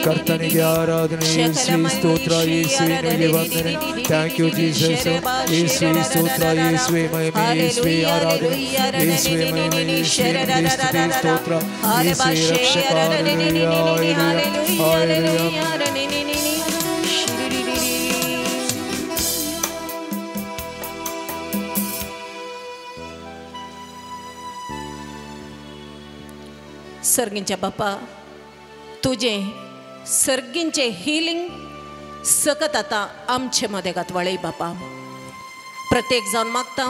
ಕರ್ತನಿಗೆ ಆರಾಧನೆ, ಯೇಸುವೇ ಸ್ತೋತ್ರ, ಯೇಸುವೇ ನಿಮಗೆ ವಂದನೆ. Thank you Jesus. ಯೇಸುವೇ ಸ್ತೋತ್ರ, ಯೇಸುವೇ ಮಹಿಮೆ, ಯೇಸುವೇ ಆರಾಧನೆ, ಯೇಸುವೇ ಮಹಿಮೆ, ಯೇಸುವೇ ನಿಮಗೆ ಸ್ತುತಿ ಸ್ತೋತ್ರ, ಯೇಸುವೇ ರಕ್ಷಕ. Hallelujah hallelujah hallelujah. सर्गींच्या बापा तुझे सर्गींचे हिलिंग सकत आता आमचे मध्ये गातवाळी बापा. प्रत्येक जावन मागता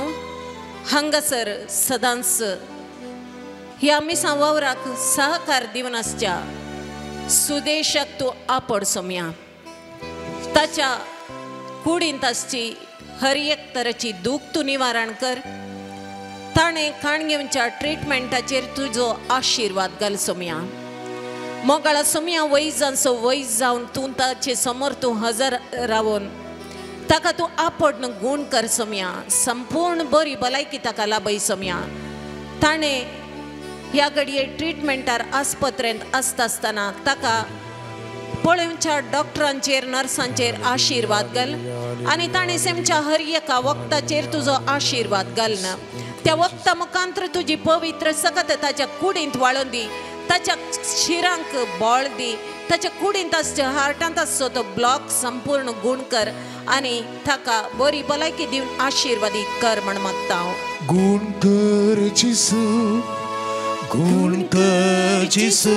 हांगासर सदांच ह्या आमी वावराक सहकार दिवन आसच्या सुदेशाक तूं आपड सोम्या. ताच्या कुडींत आसची हर एक तरेची दूख तूं निवारण कर. ताणें काणगेंच्या ट्रिटमेंटाचेर तुजो आशिर्वाद घाल सोम्या. मोगाळा सोम्या वैजांचो वैज जावन तूं ताचे समोर तूं हजर रावून ताका तूं आपड गूण कर सोम्या. संपूर्ण बरी भलायकी ताका लाभय सोम्या. ताणें ह्या घडये ट्रिटमेंटार आस्पत्रेंत आसता आसतना ताका पळोवच्या डॉक्टरांचेर नर्सांचेर आशिर्वाद घाल आनी ताणें सेमच्या हर एका वखदाचेर तुजो आशिर्वाद घाल ना. त्या वखदा मुखांतर तुजी पवित्र सकत ताच्या कुडींत वाळून दी. ताच्या शिरांक बोळ दी. ताच्या कुडींत आसच्या हार्टांत आसचो तो ब्लॉक संपूर्ण गूण कर आनी ताका बरी भलायकी दिवन आशिर्वादीत कर म्हण मागता हांव. गूण कर जिसू, गूण कर जिसू,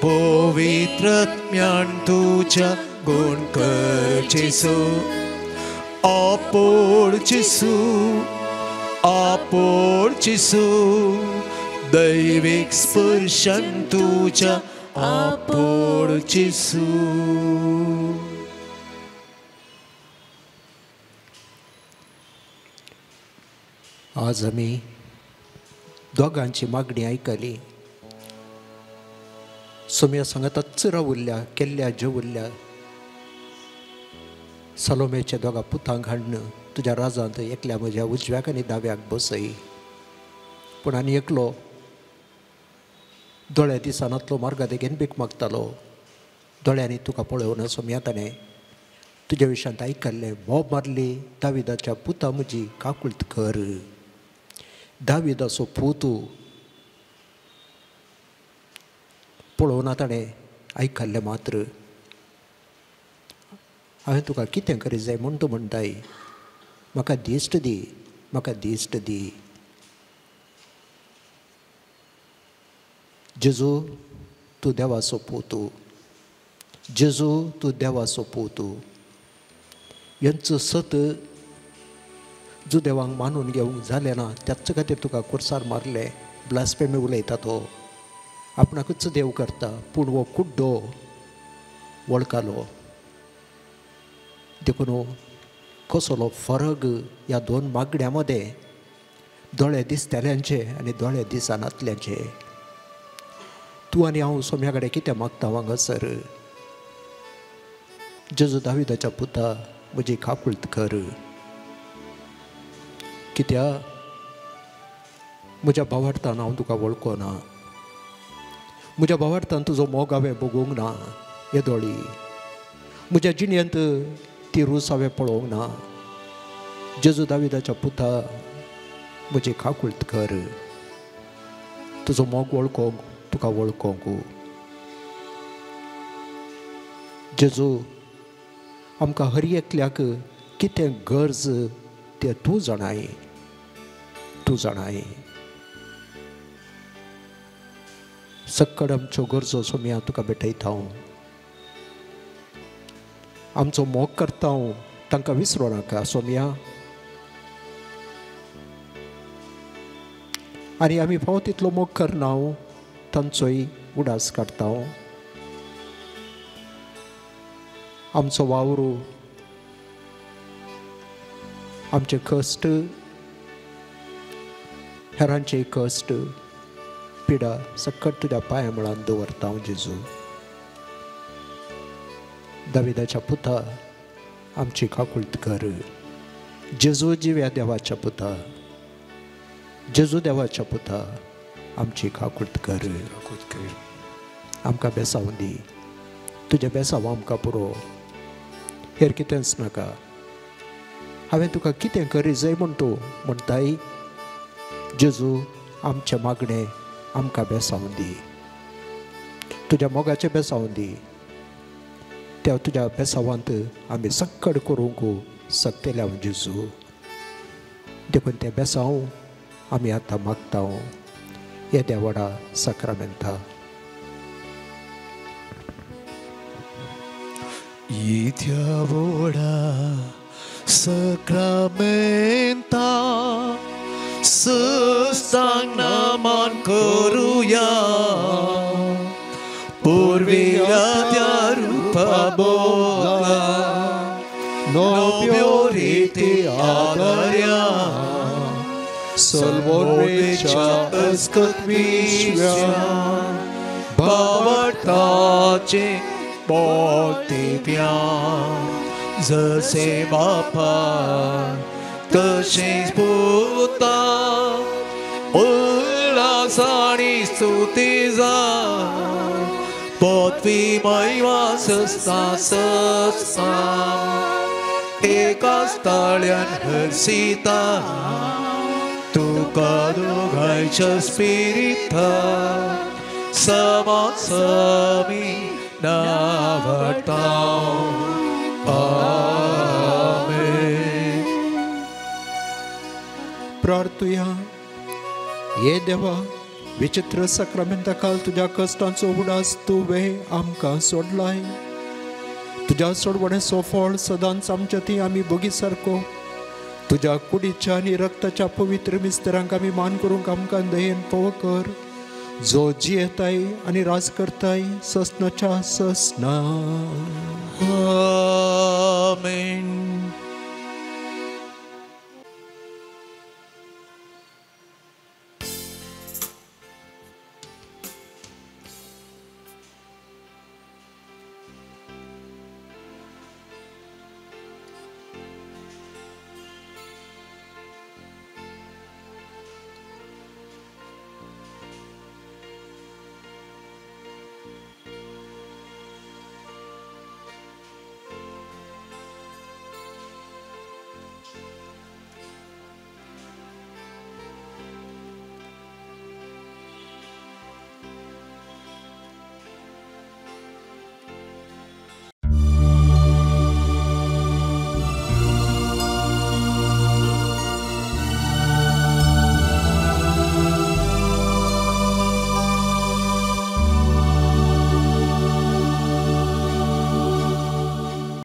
पवित्रात्म्यान तुझ्या गूण कर जिसू. आपड जिसू, आपड जिसू, दैविक स्पर्शन तुझ्या आपड जिसू. आज आम्ही दोघांची मागणी ऐकली. सोम्या सांगताच रावुल्ल्या केल्ल्या जेवुल्ल्या सलोमेच्या दोगा पुतांक हाडून तुझ्या राजांत एकल्या म्हज्या उजव्याक आनी दाव्याक बसय. पूण आनी एकलो दोळ्या दिसांतलो मार्गा देगेन भीक मागतालो. दोळ्यांनी तुका पळोवन सोम्या ताणें तुज्या विशयांत आयकल्लें. बोब मारली दाविदाच्या पुता म्हजी काकुळट कर. दाविदाचो पूत पळोवना ताणें आयकल्लें मात्र. हांवें तुका कितें करी जाय म्हूण तूं म्हणटाय. म्हाका दिश्ट दी, म्हाका दिश्ट दी. जेजू तूं देवाचो पूत. जेजू तूं देवाचो पूत. यांचो सत जो देवाक मानून घेवंक जालें ना त्याच खातीर तुका कुर्सार मारले. ब्लास्फेमी उलयता तो. आपणाकूच देव करता. पूण हो कुड्डो वळखालो. देखून कसलो फरक ह्या दोन मागण्यां मदें दोळे दिसतल्यांचे आनी दोळे दिसनातल्यांचे. तूं आनी हांव सोम्या कडेन कितें मागता हांगासर. जेजू दाविदाच्या पुता म्हजी खाकुळट कर. कित्या म्हज्या भावार्थान हांव तुका वळखना. म्हज्या भावार्थान तुजो मोग हांवें बगूंक ना येदोळी. म्हज्या जिणेंत ती रूस हांवें पळोवंक ना. जेजू दाविदाच्या पुता म्हजी खाकुळट कर. तुजो मोग वळखोंक तुका वळखोंक. जेजू आमकां हर एकल्याक कितें गरज तें तूं जाणाय. तूं जाणाय. सक्कड आमच्यो गरजो सोम्या तुका भेटयता हांव. आमचो मोग करता हांव तांकां विसरो नाका सोम्या. आनी आमी फावो तितलो मोग करना हांव तांचोय उडास काडटा हांव. आमचो वावरू आमचे कश्ट हेरांचे कश्ट पिडा सक्कट तुज्या पांया मुळान दवरता हांव जेजू. दाविदाच्या पुता आमची खाकुळट कर. जेजू जिव्या देवाच्या पुता. जेजू देवाच्या पुता आमची खाकुळट कर. आमकां बेसांव दी. तुज्या बेसांव आमकां पुरो. हेर कितेंच नाका. हांवें तुका कितें करी जाय म्हूण तूं म्हणटाय. जेजू आमचें मागणें आमकां बेसांव दी. तुज्या मोगाचें बेसांव दी. त्या तुज्या बेसांवांत आमी सक्कड करूंक सकतेले हांव जेजू. देखून तें बेसांव आमी आतां मागता हे देवाडा साक्रामेंता. Itia voda sakramenta sestang naman koruya purvia rupa Boga nobiorite adarya solvorrecha eskatvisya bavartache Botipyan जसे बापा तसेच पुता उल्हासाने स्तुती जा पृथ्वी महिमा सस्ता सस्ता एकाच ताळ्यान हर्षिता तुका दोघांच्या स्पिरिता समासमी नावताव. आमेन. प्रार्थुया. ये देवा विचित्र साक्रामेंता काल तुज्या कश्टांचो उडास तुवें आमकां सोडलाय. तुज्या सोडवणेचो फळ सदांच आमच्या थंय आमी बगी सारको तुज्या कुडीच्या आनी रक्ताच्या पवित्र मिस्तेरांक आमी मान करूंक आमकां दयेन फोव कर. जो जियेताय आनी राज करताय ससनाच्या ससना. आमेन.